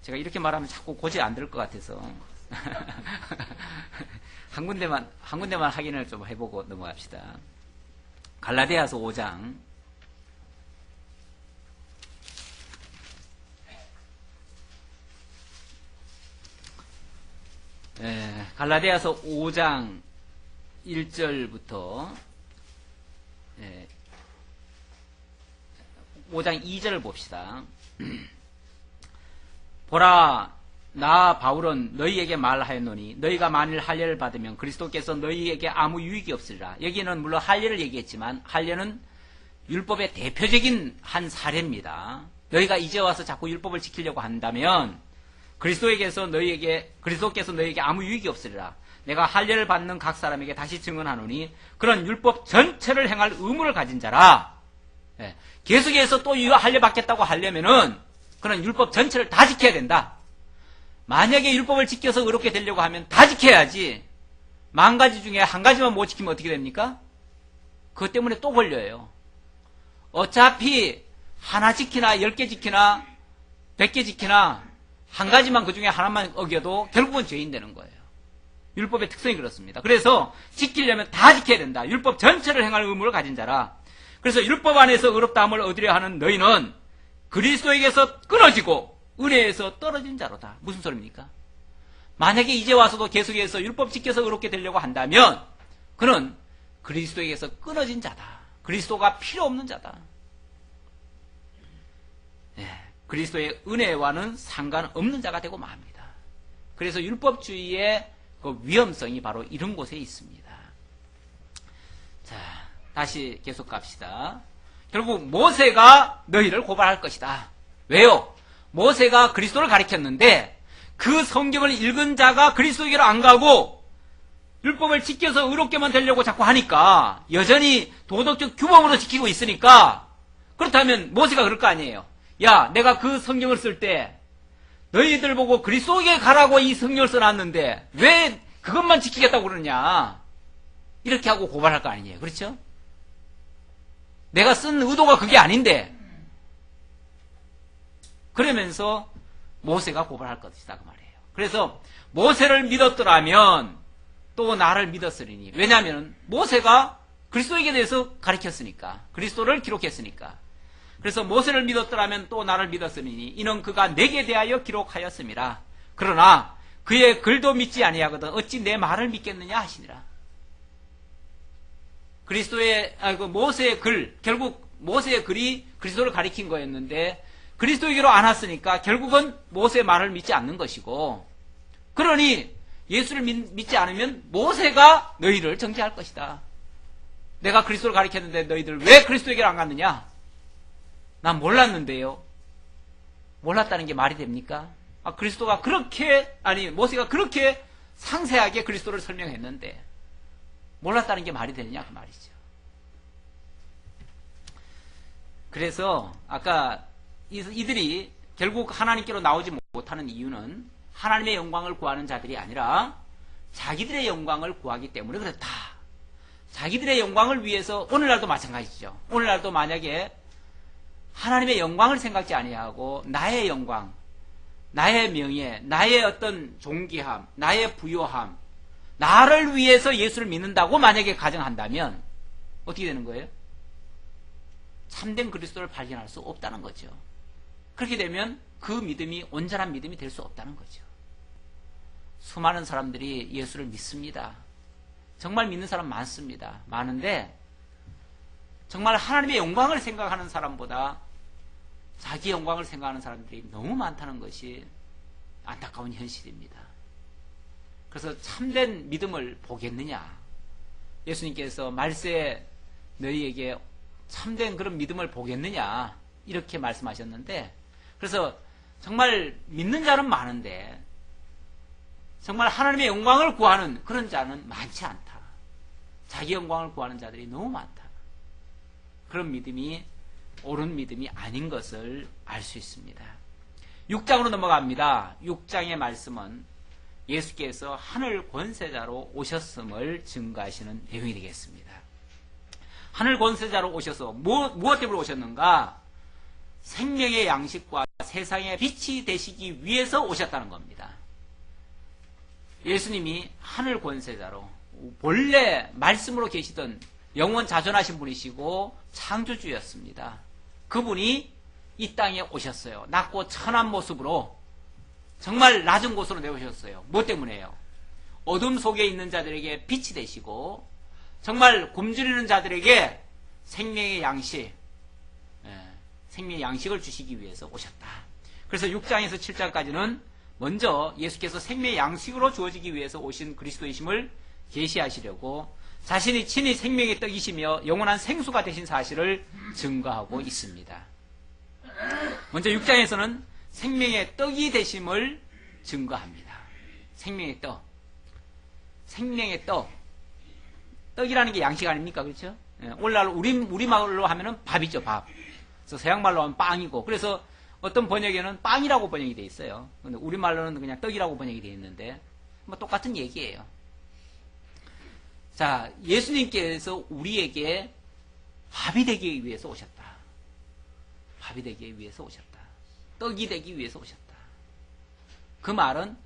제가 이렇게 말하면 자꾸 고지 안 들 것 같아서 한 군데만 확인을 좀 해보고 넘어갑시다. 갈라디아서 5장 갈라디아서 5장 1절부터 5장 2절을 봅시다. 보라, 나 바울은 너희에게 말하였노니 너희가 만일 할례를 받으면 그리스도께서 너희에게 아무 유익이 없으리라. 여기는 물론 할례를 얘기했지만 할례는 율법의 대표적인 한 사례입니다. 너희가 이제 와서 자꾸 율법을 지키려고 한다면 그리스도께서 너희에게 아무 유익이 없으리라. 내가 할례를 받는 각 사람에게 다시 증언하노니 그런 율법 전체를 행할 의무를 가진 자라. 계속해서 또 할례 받겠다고 하려면은 그런 율법 전체를 다 지켜야 된다. 만약에 율법을 지켜서 의롭게 되려고 하면 다 지켜야지. 10,000가지 중에 한 가지만 못 지키면 어떻게 됩니까? 그것 때문에 또 걸려요. 어차피 하나 지키나 10개 지키나 100개 지키나 한 가지만 그 중에 하나만 어겨도 결국은 죄인 되는 거예요. 율법의 특성이 그렇습니다. 그래서 지키려면 다 지켜야 된다. 율법 전체를 행할 의무를 가진 자라. 그래서 율법 안에서 의롭다함을 얻으려 하는 너희는 그리스도에게서 끊어지고 은혜에서 떨어진 자로다. 무슨 소리입니까? 만약에 이제 와서도 계속해서 율법 지켜서 의롭게 되려고 한다면 그는 그리스도에게서 끊어진 자다. 그리스도가 필요 없는 자다. 그리스도의 은혜와는 상관없는 자가 되고 맙니다. 그래서 율법주의의 그 위험성이 바로 이런 곳에 있습니다. 자, 다시 계속 갑시다. 결국 모세가 너희를 고발할 것이다. 왜요? 모세가 그리스도를 가리켰는데 그 성경을 읽은 자가 그리스도에게로 안 가고 율법을 지켜서 의롭게만 되려고 자꾸 하니까 여전히 도덕적 규범으로 지키고 있으니까 그렇다면 모세가 그럴 거 아니에요. 야, 내가 그 성경을 쓸 때 너희들 보고 그리스도에게 가라고 이 성경을 써놨는데 왜 그것만 지키겠다고 그러냐? 이렇게 하고 고발할 거 아니에요. 그렇죠? 내가 쓴 의도가 그게 아닌데. 그러면서 모세가 고발할 것이다 그 말이에요. 그래서 모세를 믿었더라면 또 나를 믿었으리니. 왜냐하면 모세가 그리스도에게 대해서 가르쳤으니까. 그리스도를 기록했으니까. 그래서 모세를 믿었더라면 또 나를 믿었으리니 이는 그가 내게 대하여 기록하였음이라. 그러나 그의 글도 믿지 아니하거든 어찌 내 말을 믿겠느냐 하시니라. 모세의 글, 결국 모세의 글이 그리스도를 가리킨 거였는데 그리스도에게로 안 왔으니까 결국은 모세의 말을 믿지 않는 것이고, 그러니 예수를 믿지 않으면 모세가 너희를 정죄할 것이다. 내가 그리스도를 가리켰는데 너희들 왜 그리스도에게로 안 갔느냐? 난 몰랐는데요. 몰랐다는 게 말이 됩니까? 모세가 그렇게 상세하게 그리스도를 설명했는데 몰랐다는 게 말이 되느냐 그 말이죠. 그래서 아까 이들이 결국 하나님께로 나오지 못하는 이유는 하나님의 영광을 구하는 자들이 아니라 자기들의 영광을 구하기 때문에 그렇다. 자기들의 영광을 위해서, 오늘날도 마찬가지죠. 오늘날도 만약에 하나님의 영광을 생각지 아니하고 나의 영광, 나의 명예, 나의 어떤 존귀함, 나의 부요함, 나를 위해서 예수를 믿는다고 만약에 가정한다면 어떻게 되는 거예요? 참된 그리스도를 발견할 수 없다는 거죠. 그렇게 되면 그 믿음이 온전한 믿음이 될 수 없다는 거죠. 수많은 사람들이 예수를 믿습니다. 정말 믿는 사람 많습니다. 많은데 정말 하나님의 영광을 생각하는 사람보다 자기 영광을 생각하는 사람들이 너무 많다는 것이 안타까운 현실입니다. 그래서 참된 믿음을 보겠느냐? 예수님께서 말세에 너희에게 참된 그런 믿음을 보겠느냐? 이렇게 말씀하셨는데, 그래서 정말 믿는 자는 많은데 정말 하나님의 영광을 구하는 그런 자는 많지 않다. 자기 영광을 구하는 자들이 너무 많다. 그런 믿음이 옳은 믿음이 아닌 것을 알 수 있습니다. 6장으로 넘어갑니다. 6장의 말씀은 예수께서 하늘 권세자로 오셨음을 증거하시는 내용이 되겠습니다. 하늘 권세자로 오셔서 무엇 때문에 오셨는가? 생명의 양식과 세상의 빛이 되시기 위해서 오셨다는 겁니다. 예수님이 하늘 권세자로 본래 말씀으로 계시던 영원 자존하신 분이시고 창조주였습니다. 그분이 이 땅에 오셨어요. 낮고 천한 모습으로 정말 낮은 곳으로 내오셨어요. 무엇 때문에요? 어둠 속에 있는 자들에게 빛이 되시고 정말 굶주리는 자들에게 생명의 양식을 주시기 위해서 오셨다. 그래서 6장에서 7장까지는 먼저 예수께서 생명의 양식으로 주어지기 위해서 오신 그리스도이심을 계시하시려고 자신이 친히 생명의 떡이시며 영원한 생수가 되신 사실을 증거하고 있습니다. 먼저 6장에서는 생명의 떡이 되심을 증거합니다. 생명의 떡. 생명의 떡. 떡이라는 게 양식 아닙니까? 그렇죠? 오늘날 우리말로 하면은 밥이죠, 밥. 그래서 서양말로 하면 빵이고, 그래서 어떤 번역에는 빵이라고 번역이 되어 있어요. 근데 우리말로는 그냥 떡이라고 번역이 되어 있는데, 뭐 똑같은 얘기예요. 자, 예수님께서 우리에게 밥이 되기 위해서 오셨다. 밥이 되기 위해서 오셨다. 떡이 되기 위해서 오셨다. 그 말은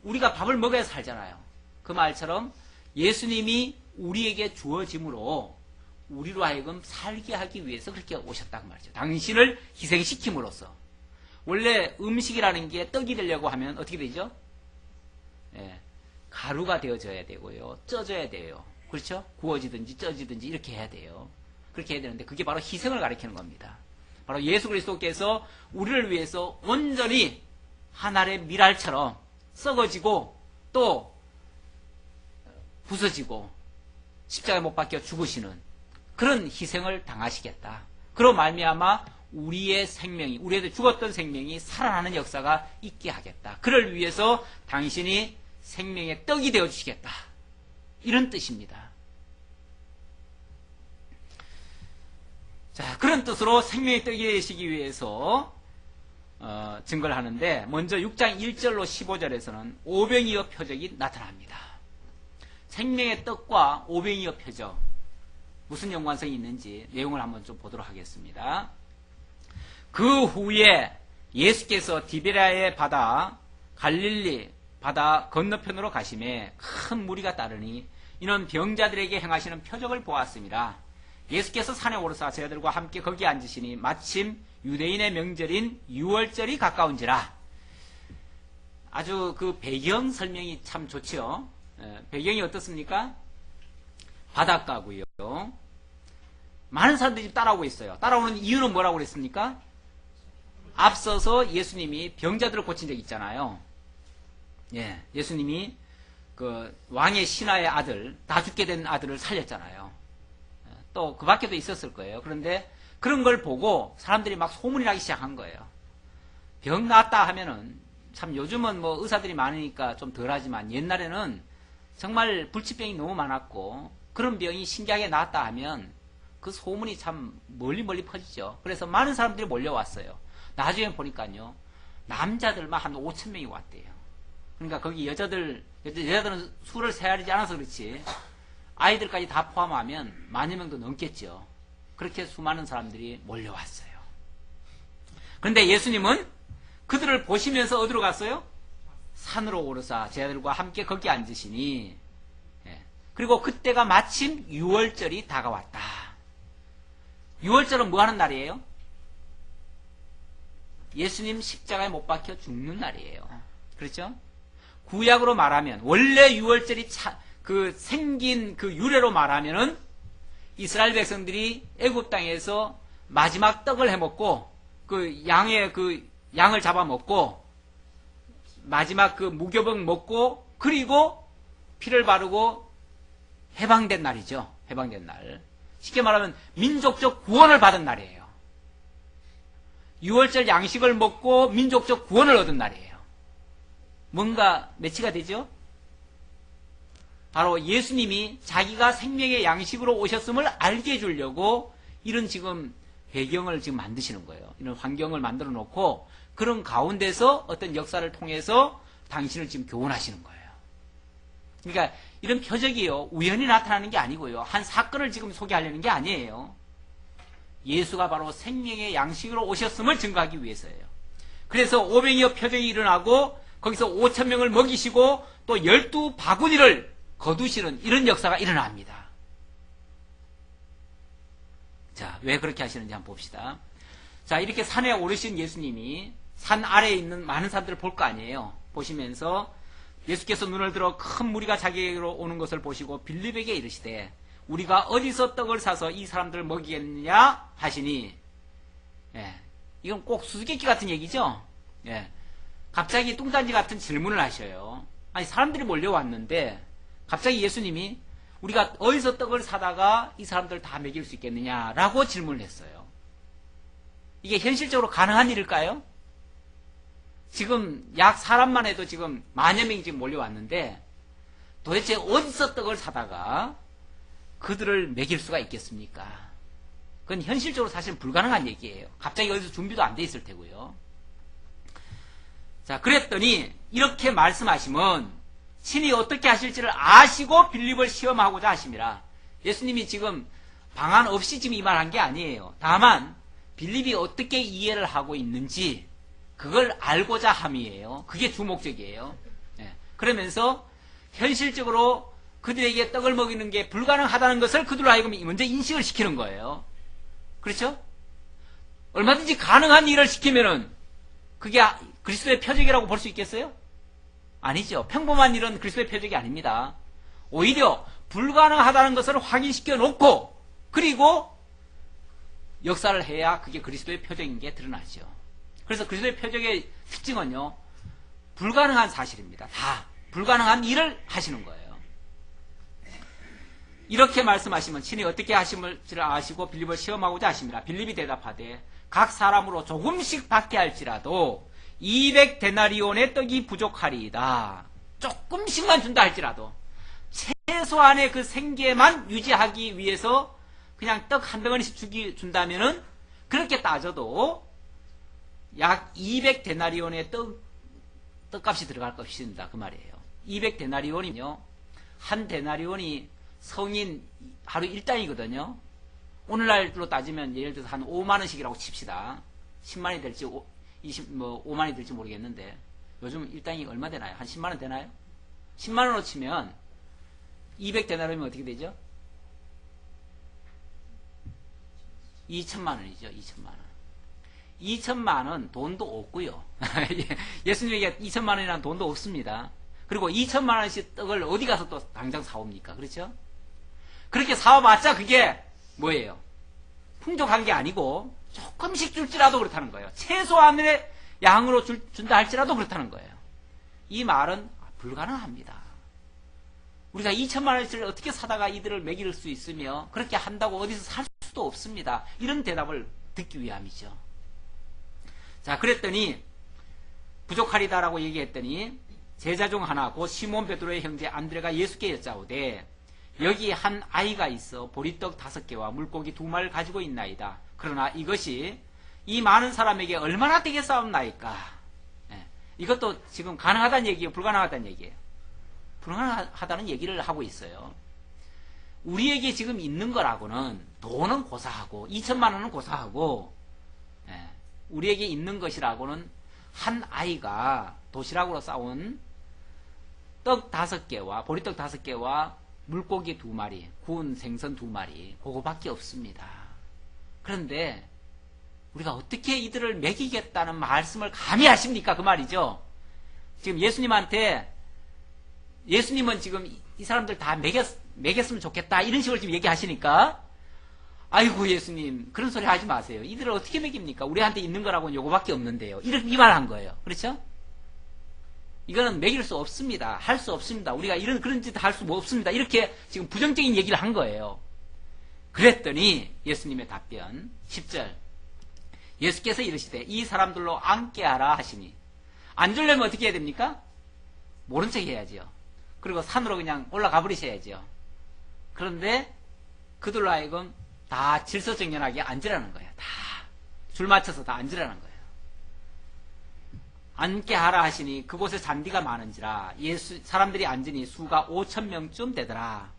우리가 밥을 먹어야 살잖아요. 그 말처럼 예수님이 우리에게 주어짐으로 우리로 하여금 살게 하기 위해서 그렇게 오셨다고 말이죠. 당신을 희생시킴으로써. 원래 음식이라는 게 떡이 되려고 하면 어떻게 되죠? 가루가 되어져야 되고요. 쪄져야 돼요. 그렇죠? 구워지든지 쪄지든지 이렇게 해야 돼요. 그렇게 해야 되는데 그게 바로 희생을 가리키는 겁니다. 바로 예수 그리스도께서 우리를 위해서 온전히 한 알의 밀알처럼 썩어지고 또 부서지고 십자가에 못 박혀 죽으시는 그런 희생을 당하시겠다. 그로 말미암아 우리의 생명이, 우리에게 죽었던 생명이 살아나는 역사가 있게 하겠다. 그를 위해서 당신이 생명의 떡이 되어주시겠다. 이런 뜻입니다. 자, 그런 뜻으로 생명의 떡이 되시기 위해서 증거를 하는데, 먼저 6장 1절로 15절에서는 오병이어 표적이 나타납니다. 생명의 떡과 오병이어 표적, 무슨 연관성이 있는지 내용을 한번 좀 보도록 하겠습니다. 그 후에 예수께서 디베랴의 바다, 갈릴리 바다 건너편으로 가심에 큰 무리가 따르니 이는 병자들에게 행하시는 표적을 보았습니다. 예수께서 산에 오르사 저희들과 함께 거기 앉으시니 마침 유대인의 명절인 유월절이 가까운지라. 아주 그 배경 설명이 참 좋죠. 배경이 어떻습니까? 바닷가고요. 많은 사람들이 지금 따라오고 있어요. 따라오는 이유는 뭐라고 그랬습니까? 앞서서 예수님이 병자들을 고친 적이 있잖아요. 예, 예수님이 그 왕의 신하의 아들, 다 죽게 된 아들을 살렸잖아요. 또 그 밖에도 있었을 거예요. 그런데 그런 걸 보고 사람들이 막 소문이 나기 시작한 거예요. 병 낫다 하면은, 참 요즘은 뭐 의사들이 많으니까 좀 덜하지만 옛날에는 정말 불치병이 너무 많았고 그런 병이 신기하게 나았다 하면 그 소문이 참 멀리 퍼지죠. 그래서 많은 사람들이 몰려왔어요. 나중에 보니까요, 남자들만 한 5,000명이 왔대요. 그러니까 거기 여자들은 수를 세하지 않아서 그렇지 아이들까지 다 포함하면 10,000 명도 넘겠죠. 그렇게 수많은 사람들이 몰려왔어요. 그런데 예수님은 그들을 보시면서 어디로 갔어요? 산으로 오르사 제 아들과 함께 거기 앉으시니, 그리고 그때가 마침 유월절이 다가왔다. 유월절은 뭐 하는 날이에요? 예수님 십자가에 못 박혀 죽는 날이에요. 그렇죠? 구약으로 말하면, 원래 유월절이 생긴 그 유래로 말하면은 이스라엘 백성들이 애굽 땅에서 마지막 떡을 해먹고 양을 잡아먹고 마지막 그 무교병 먹고 그리고 피를 바르고 해방된 날이죠. 해방된 날. 쉽게 말하면 민족적 구원을 받은 날이에요. 6월절 양식을 먹고 민족적 구원을 얻은 날이에요. 뭔가 매치가 되죠? 바로 예수님이 자기가 생명의 양식으로 오셨음을 알게 해주려고 이런 지금 배경을 지금 만드시는 거예요. 이런 환경을 만들어 놓고 그런 가운데서 어떤 역사를 통해서 당신을 지금 교훈하시는 거예요. 그러니까 이런 표적이요, 우연히 나타나는 게 아니고요, 한 사건을 지금 소개하려는 게 아니에요. 예수가 바로 생명의 양식으로 오셨음을 증거하기 위해서예요. 그래서 오병이어 표적이 일어나고 거기서 5,000명을 먹이시고 또 12바구니를 거두시는 이런 역사가 일어납니다. 자, 왜 그렇게 하시는지 한번 봅시다. 자, 이렇게 산에 오르신 예수님이 산 아래에 있는 많은 사람들을 볼 거 아니에요. 보시면서 예수께서 눈을 들어 큰 무리가 자기에게로 오는 것을 보시고 빌립에게 이르시되 우리가 어디서 떡을 사서 이 사람들을 먹이겠느냐 하시니, 이건 꼭 수수께끼 같은 얘기죠. 갑자기 뚱딴지 같은 질문을 하셔요. 아니, 사람들이 몰려왔는데 갑자기 예수님이 우리가 어디서 떡을 사다가 이 사람들 다 먹일 수 있겠느냐라고 질문을 했어요. 이게 현실적으로 가능한 일일까요? 지금 약 사람만 해도 지금 10,000 명이 지금 몰려왔는데 도대체 어디서 떡을 사다가 그들을 먹일 수가 있겠습니까? 그건 현실적으로 사실 불가능한 얘기예요. 갑자기 어디서 준비도 안 돼 있을 테고요. 자, 그랬더니 이렇게 말씀하시면 친히 어떻게 하실지를 아시고 빌립을 시험하고자 하심이라. 예수님이 지금 방안 없이 지금 이 말 한 게 아니에요. 다만 빌립이 어떻게 이해를 하고 있는지 그걸 알고자 함이에요. 그게 주 목적이에요. 그러면서 현실적으로 그들에게 떡을 먹이는 게 불가능하다는 것을 그들로 하여금 먼저 인식을 시키는 거예요. 그렇죠? 얼마든지 가능한 일을 시키면은 그게 그리스도의 표적이라고 볼 수 있겠어요? 아니죠. 평범한 일은 그리스도의 표적이 아닙니다. 오히려 불가능하다는 것을 확인시켜 놓고 그리고 역사를 해야 그게 그리스도의 표적인 게 드러나죠. 그래서 그리스도의 표적의 특징은요, 불가능한 사실입니다. 다 불가능한 일을 하시는 거예요. 이렇게 말씀하시면 친히 어떻게 하심을지를 아시고 빌립을 시험하고자 하십니다. 빌립이 대답하되 각 사람으로 조금씩 받게 할지라도 200데나리온의 떡이 부족하리이다. 조금씩만 준다 할지라도 최소한의 그 생계만 유지하기 위해서 그냥 떡 한 덩어리씩 준다면은 그렇게 따져도 약 200데나리온의 떡값이 들어갈 것입니다. 그 말이에요. 200데나리온이면요 한 데나리온이 성인 하루 일당이거든요. 오늘날로 따지면 예를 들어서 한 5만 원씩이라고 칩시다. 10만 원이 될지 5만 원이 될지 모르겠는데 요즘 일당이 얼마 되나요? 한 10만 원 되나요? 10만 원으로 치면 200데나리온이면 어떻게 되죠? 2천만 원이죠. 2천만 원. 2천만 원 돈도 없고요. 예수님에게 2천만 원이라는 돈도 없습니다. 그리고 2천만 원씩 떡을 어디 가서 또 당장 사옵니까? 그렇죠? 그렇게 사와봤자 그게 뭐예요? 풍족한 게 아니고 조금씩 줄지라도 그렇다는 거예요. 최소한의 양으로 준다 할지라도 그렇다는 거예요. 이 말은 불가능합니다. 우리가 2천만 원씩을 어떻게 사다가 이들을 먹일 수 있으며 그렇게 한다고 어디서 살 수도 없습니다. 이런 대답을 듣기 위함이죠. 자, 그랬더니 부족하리다라고 얘기했더니 제자 중 하나 곧 시몬 베드로의 형제 안드레가 예수께 여짜오되 여기 한 아이가 있어 보리떡 5개와 물고기 2마리를 가지고 있나이다. 그러나 이것이 이 많은 사람에게 얼마나 되겠사옵나이까. 이것도 지금 가능하다는 얘기예요? 불가능하다는 얘기예요? 불가능하다는 얘기를 하고 있어요. 우리에게 지금 있는 거라고는 돈은 고사하고 2천만 원은 고사하고 우리에게 있는 것이라고는 한 아이가 도시락으로 싸온 떡 5개와 보리떡 5개와 물고기 2마리, 구운 생선 2마리 그거밖에 없습니다. 그런데 우리가 어떻게 이들을 먹이겠다는 말씀을 감히 하십니까? 그 말이죠. 지금 예수님은 지금 이 사람들 다 먹였으면 좋겠다 이런 식으로 지금 얘기하시니까 아이고 예수님 그런 소리 하지 마세요. 이들을 어떻게 먹입니까? 우리한테 있는 거라고는 요거밖에 없는데요. 이 말한 거예요. 그렇죠? 이거는 먹일 수 없습니다. 할 수 없습니다. 우리가 그런 짓 할 수 없습니다. 이렇게 지금 부정적인 얘기를 한 거예요. 그랬더니 예수님의 답변 10절 예수께서 이르시되 이 사람들로 앉게 하라 하시니 안 주려면 어떻게 해야 됩니까? 모른 척 해야죠. 그리고 산으로 그냥 올라가 버리셔야죠. 그런데 그들로 하여금 다 질서정연하게 앉으라는 거예요. 다 줄 맞춰서 다 앉으라는 거예요. 앉게 하라 하시니 그곳에 잔디가 많은지라 사람들이 앉으니 수가 5,000명쯤 되더라.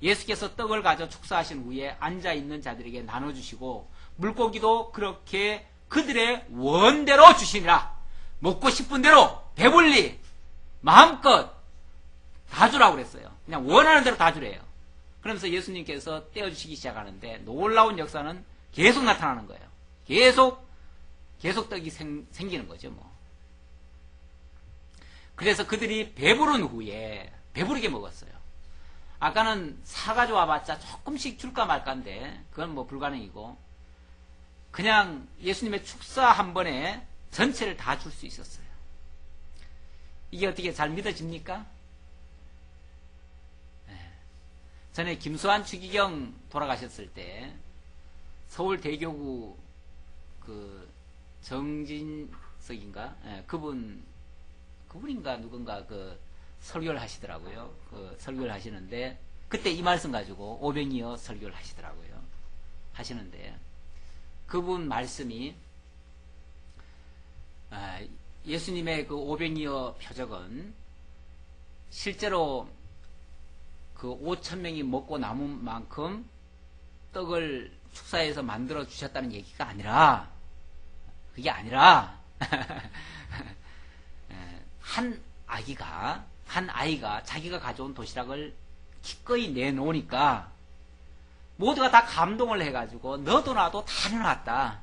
예수께서 떡을 가져 축사하신 후에 앉아있는 자들에게 나눠주시고 물고기도 그렇게 그들의 원대로 주시니라. 먹고 싶은 대로 배불리 마음껏 다 주라고 그랬어요. 그냥 원하는 대로 다 주래요. 그러면서 예수님께서 떼어주시기 시작하는데 놀라운 역사는 계속 나타나는 거예요. 계속 떡이 생기는 거죠. 뭐. 그래서 그들이 배부른 후에 배부르게 먹었어요. 아까는 사가지고 와봤자 조금씩 줄까 말까인데 그건 뭐 불가능이고 그냥 예수님의 축사 한 번에 전체를 다 줄 수 있었어요. 이게 어떻게 잘 믿어집니까? 전에 김수환 추기경 돌아가셨을 때 서울대교구 그 정진석인가 그분인가 누군가 그 설교를 하시더라고요. 그 설교를 하시는데 그때 이 말씀 가지고 오병이어 설교를 하시더라고요. 하시는데 그분 말씀이 예수님의 그 오병이어 표적은 실제로 그 5,000명이 먹고 남은 만큼 떡을 축사해서 만들어 주셨다는 얘기가 아니라 그게 아니라 한 아이가 자기가 가져온 도시락을 기꺼이 내놓으니까 모두가 다 감동을 해가지고 너도 나도 다 내놨다.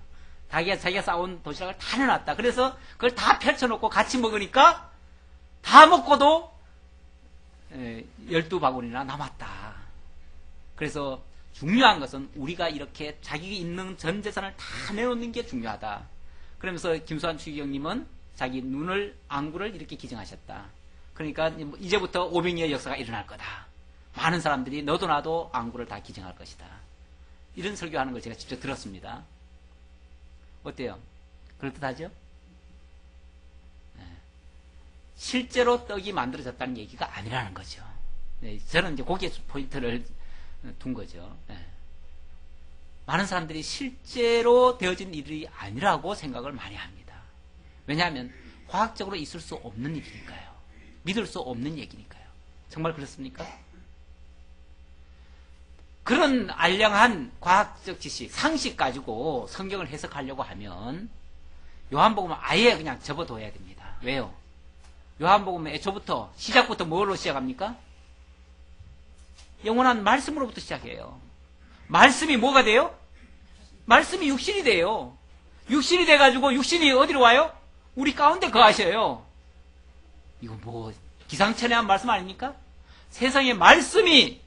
자기가 싸온 도시락을 다 내놨다. 그래서 그걸 다 펼쳐놓고 같이 먹으니까 다 먹고도 12바구니나 남았다. 그래서 중요한 것은 우리가 이렇게 자기 있는 전 재산을 다 내놓는 게 중요하다. 그러면서 김수환 추기경님은 자기 안구를 이렇게 기증하셨다. 그러니까 이제부터 오병이어 역사가 일어날 거다. 많은 사람들이 너도 나도 안구를 다 기증할 것이다. 이런 설교하는 걸 제가 직접 들었습니다. 어때요? 그럴듯하죠? 네. 실제로 떡이 만들어졌다는 얘기가 아니라는 거죠. 네, 저는 이제 거기에 포인트를 둔 거죠. 네. 많은 사람들이 실제로 되어진 일이 아니라고 생각을 많이 합니다. 왜냐하면 과학적으로 있을 수 없는 일이니까요. 믿을 수 없는 얘기니까요. 정말 그렇습니까? 그런 알량한 과학적 지식, 상식 가지고 성경을 해석하려고 하면 요한복음은 아예 그냥 접어둬야 됩니다. 왜요? 요한복음은 애초부터 시작부터 뭘로 시작합니까? 영원한 말씀으로부터 시작해요. 말씀이 뭐가 돼요? 말씀이 육신이 돼요. 육신이 돼가지고 육신이 어디로 와요? 우리 가운데 거하셔요. 이거 뭐 기상천외한 말씀 아닙니까? 세상에 말씀이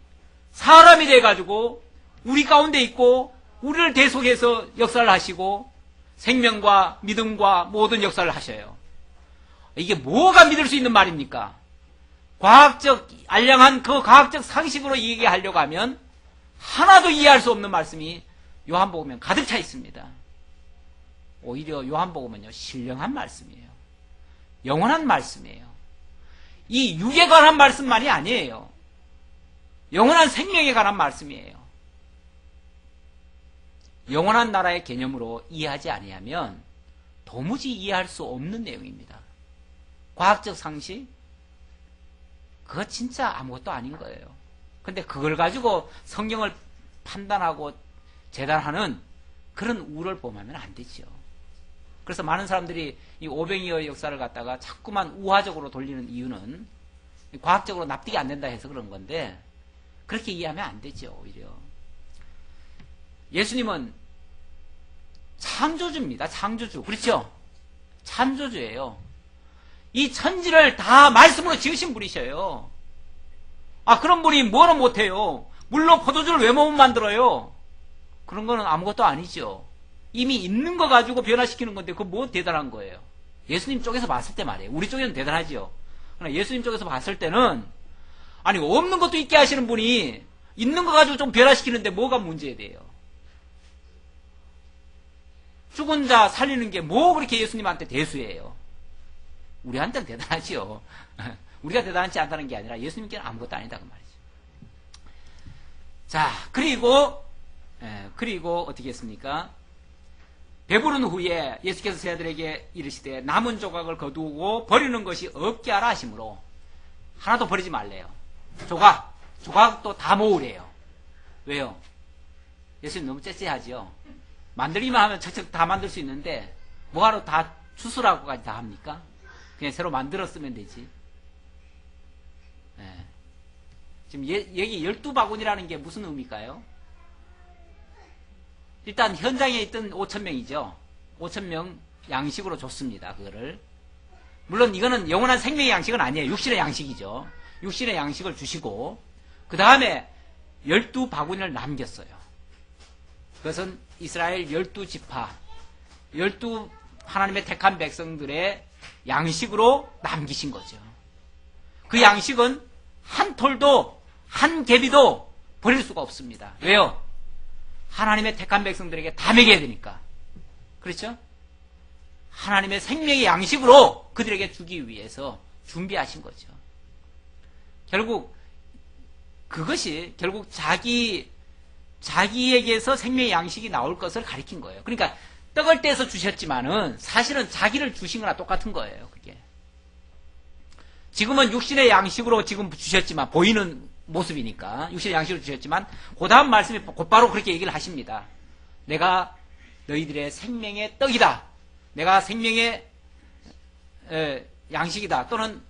사람이 돼가지고 우리 가운데 있고 우리를 대속해서 역사를 하시고 생명과 믿음과 모든 역사를 하셔요. 이게 뭐가 믿을 수 있는 말입니까? 과학적 알량한 그 과학적 상식으로 얘기하려고 하면 하나도 이해할 수 없는 말씀이 요한복음에 가득 차 있습니다. 오히려 요한복음은요 신령한 말씀이에요. 영원한 말씀이에요. 이 육에 관한 말씀만이 아니에요. 영원한 생명에 관한 말씀이에요. 영원한 나라의 개념으로 이해하지 아니하면 도무지 이해할 수 없는 내용입니다. 과학적 상식? 그거 진짜 아무것도 아닌 거예요. 근데 그걸 가지고 성경을 판단하고 재단하는 그런 우를 범하면 안 되죠. 그래서 많은 사람들이 이 오병이어의 역사를 갖다가 자꾸만 우화적으로 돌리는 이유는 과학적으로 납득이 안 된다 해서 그런 건데 그렇게 이해하면 안 되죠. 오히려 예수님은 창조주입니다. 창조주. 그렇죠? 창조주예요. 이 천지를 다 말씀으로 지으신 분이셔요. 아, 그런 분이 뭐는 못해요? 물로 포도주를 왜 못 만들어요? 그런 거는 아무것도 아니죠. 이미 있는 거 가지고 변화시키는 건데 그거 뭐 대단한 거예요? 예수님 쪽에서 봤을 때 말이에요. 우리 쪽에는 대단하죠. 그러나 예수님 쪽에서 봤을 때는 아니 없는 것도 있게 하시는 분이 있는 거 가지고 좀 변화시키는데 뭐가 문제돼요? 죽은 자 살리는 게 뭐 그렇게 예수님한테 대수예요? 우리한테는 대단하지요. 우리가 대단하지 않다는 게 아니라 예수님께는 아무것도 아니다 그 말이죠. 자, 그리고 어떻게 했습니까? 배부른 후에 예수께서 세아들에게 이르시되 남은 조각을 거두고 버리는 것이 없게 하라 하시므로 하나도 버리지 말래요. 조각도 다 모으래요. 왜요? 예수님 너무 째째하지요. 만들기만 하면 척척 다 만들 수 있는데 뭐하러 다 추수라고까지 다 합니까? 그냥 새로 만들었으면 되지. 지금 여기 12바구니라는 게 무슨 의미일까요? 일단 현장에 있던 5,000명이죠. 5,000명 양식으로 줬습니다. 그거를. 물론 이거는 영원한 생명의 양식은 아니에요. 육신의 양식이죠. 육신의 양식을 주시고 그 다음에 12바구니를 남겼어요. 그것은 이스라엘 12지파 12 하나님의 택한 백성들의 양식으로 남기신 거죠. 그 양식은 한 톨도 한 개비도 버릴 수가 없습니다. 왜요? 하나님의 택한 백성들에게 다 먹여야 되니까. 그렇죠? 하나님의 생명의 양식으로 그들에게 주기 위해서 준비하신 거죠. 그것이 결국 자기에게서 생명의 양식이 나올 것을 가리킨 거예요. 그러니까 떡을 떼서 주셨지만은 사실은 자기를 주신 거나 똑같은 거예요. 그게. 지금은 육신의 양식으로 지금 주셨지만 보이는 모습이니까 육신의 양식으로 주셨지만 그 다음 말씀이 곧바로 그렇게 얘기를 하십니다. 내가 너희들의 생명의 떡이다. 내가 생명의 양식이다. 또는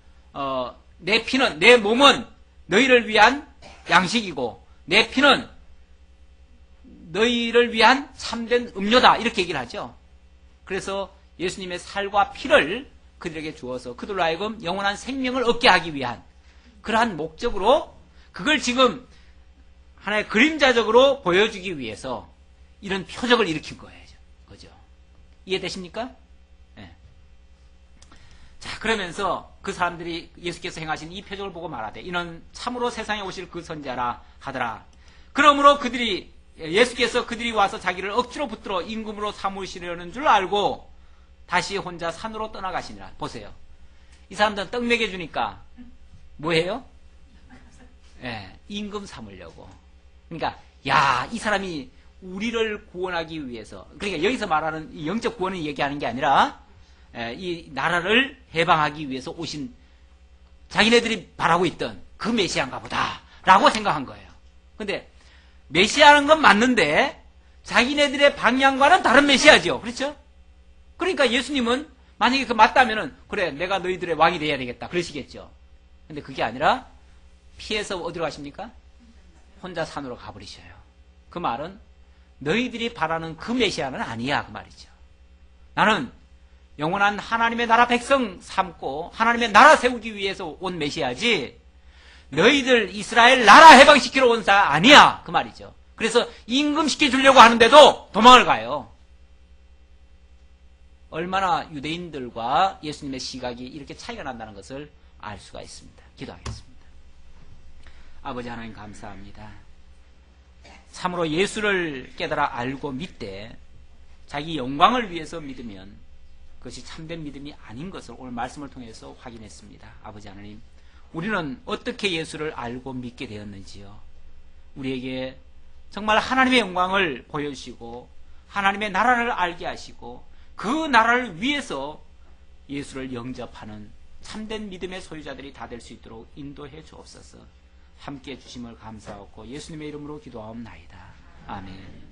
내 피는 내 몸은 너희를 위한 양식이고 내 피는 너희를 위한 참된 음료다. 이렇게 얘기를 하죠. 그래서 예수님의 살과 피를 그들에게 주어서 그들로 하여금 영원한 생명을 얻게 하기 위한 그러한 목적으로 그걸 지금 하나의 그림자적으로 보여주기 위해서 이런 표적을 일으킨 거예요. 그죠? 이해되십니까? 네. 자, 그러면서 그 사람들이 예수께서 행하신 이 표적을 보고 말하되 이는 참으로 세상에 오실 그 선지자라 하더라. 그러므로 예수께서 그들이 와서 자기를 억지로 붙들어 임금으로 삼으시려는 줄 알고 다시 혼자 산으로 떠나가시니라. 보세요. 이 사람들은 떡 먹여주니까 뭐예요? 임금 삼으려고. 그러니까 이 사람이 우리를 구원하기 위해서, 그러니까 여기서 말하는 이 영적 구원을 얘기하는 게 아니라 이 나라를 해방하기 위해서 오신 자기네들이 바라고 있던 그 메시아인가 보다 라고 생각한 거예요. 근데 메시아는 건 맞는데 자기네들의 방향과는 다른 메시아죠. 그렇죠? 그러니까 예수님은 만약에 그 맞다면은 그래 내가 너희들의 왕이 돼야 되겠다 그러시겠죠. 근데 그게 아니라 피해서 어디로 가십니까? 혼자 산으로 가버리셔요. 그 말은 너희들이 바라는 그 메시아는 아니야 그 말이죠. 나는 영원한 하나님의 나라 백성 삼고 하나님의 나라 세우기 위해서 온 메시아지 너희들 이스라엘 나라 해방시키러 온 사 아니야 그 말이죠. 그래서 임금시켜 주려고 하는데도 도망을 가요. 얼마나 유대인들과 예수님의 시각이 이렇게 차이가 난다는 것을 알 수가 있습니다. 기도하겠습니다. 아버지 하나님 감사합니다. 참으로 예수를 깨달아 알고 믿되 자기 영광을 위해서 믿으면 그것이 참된 믿음이 아닌 것을 오늘 말씀을 통해서 확인했습니다. 아버지 하나님, 우리는 어떻게 예수를 알고 믿게 되었는지요. 우리에게 정말 하나님의 영광을 보여주시고 하나님의 나라를 알게 하시고 그 나라를 위해서 예수를 영접하는 참된 믿음의 소유자들이 다 될 수 있도록 인도해 주옵소서. 함께해 주심을 감사하고 예수님의 이름으로 기도하옵나이다. 아멘.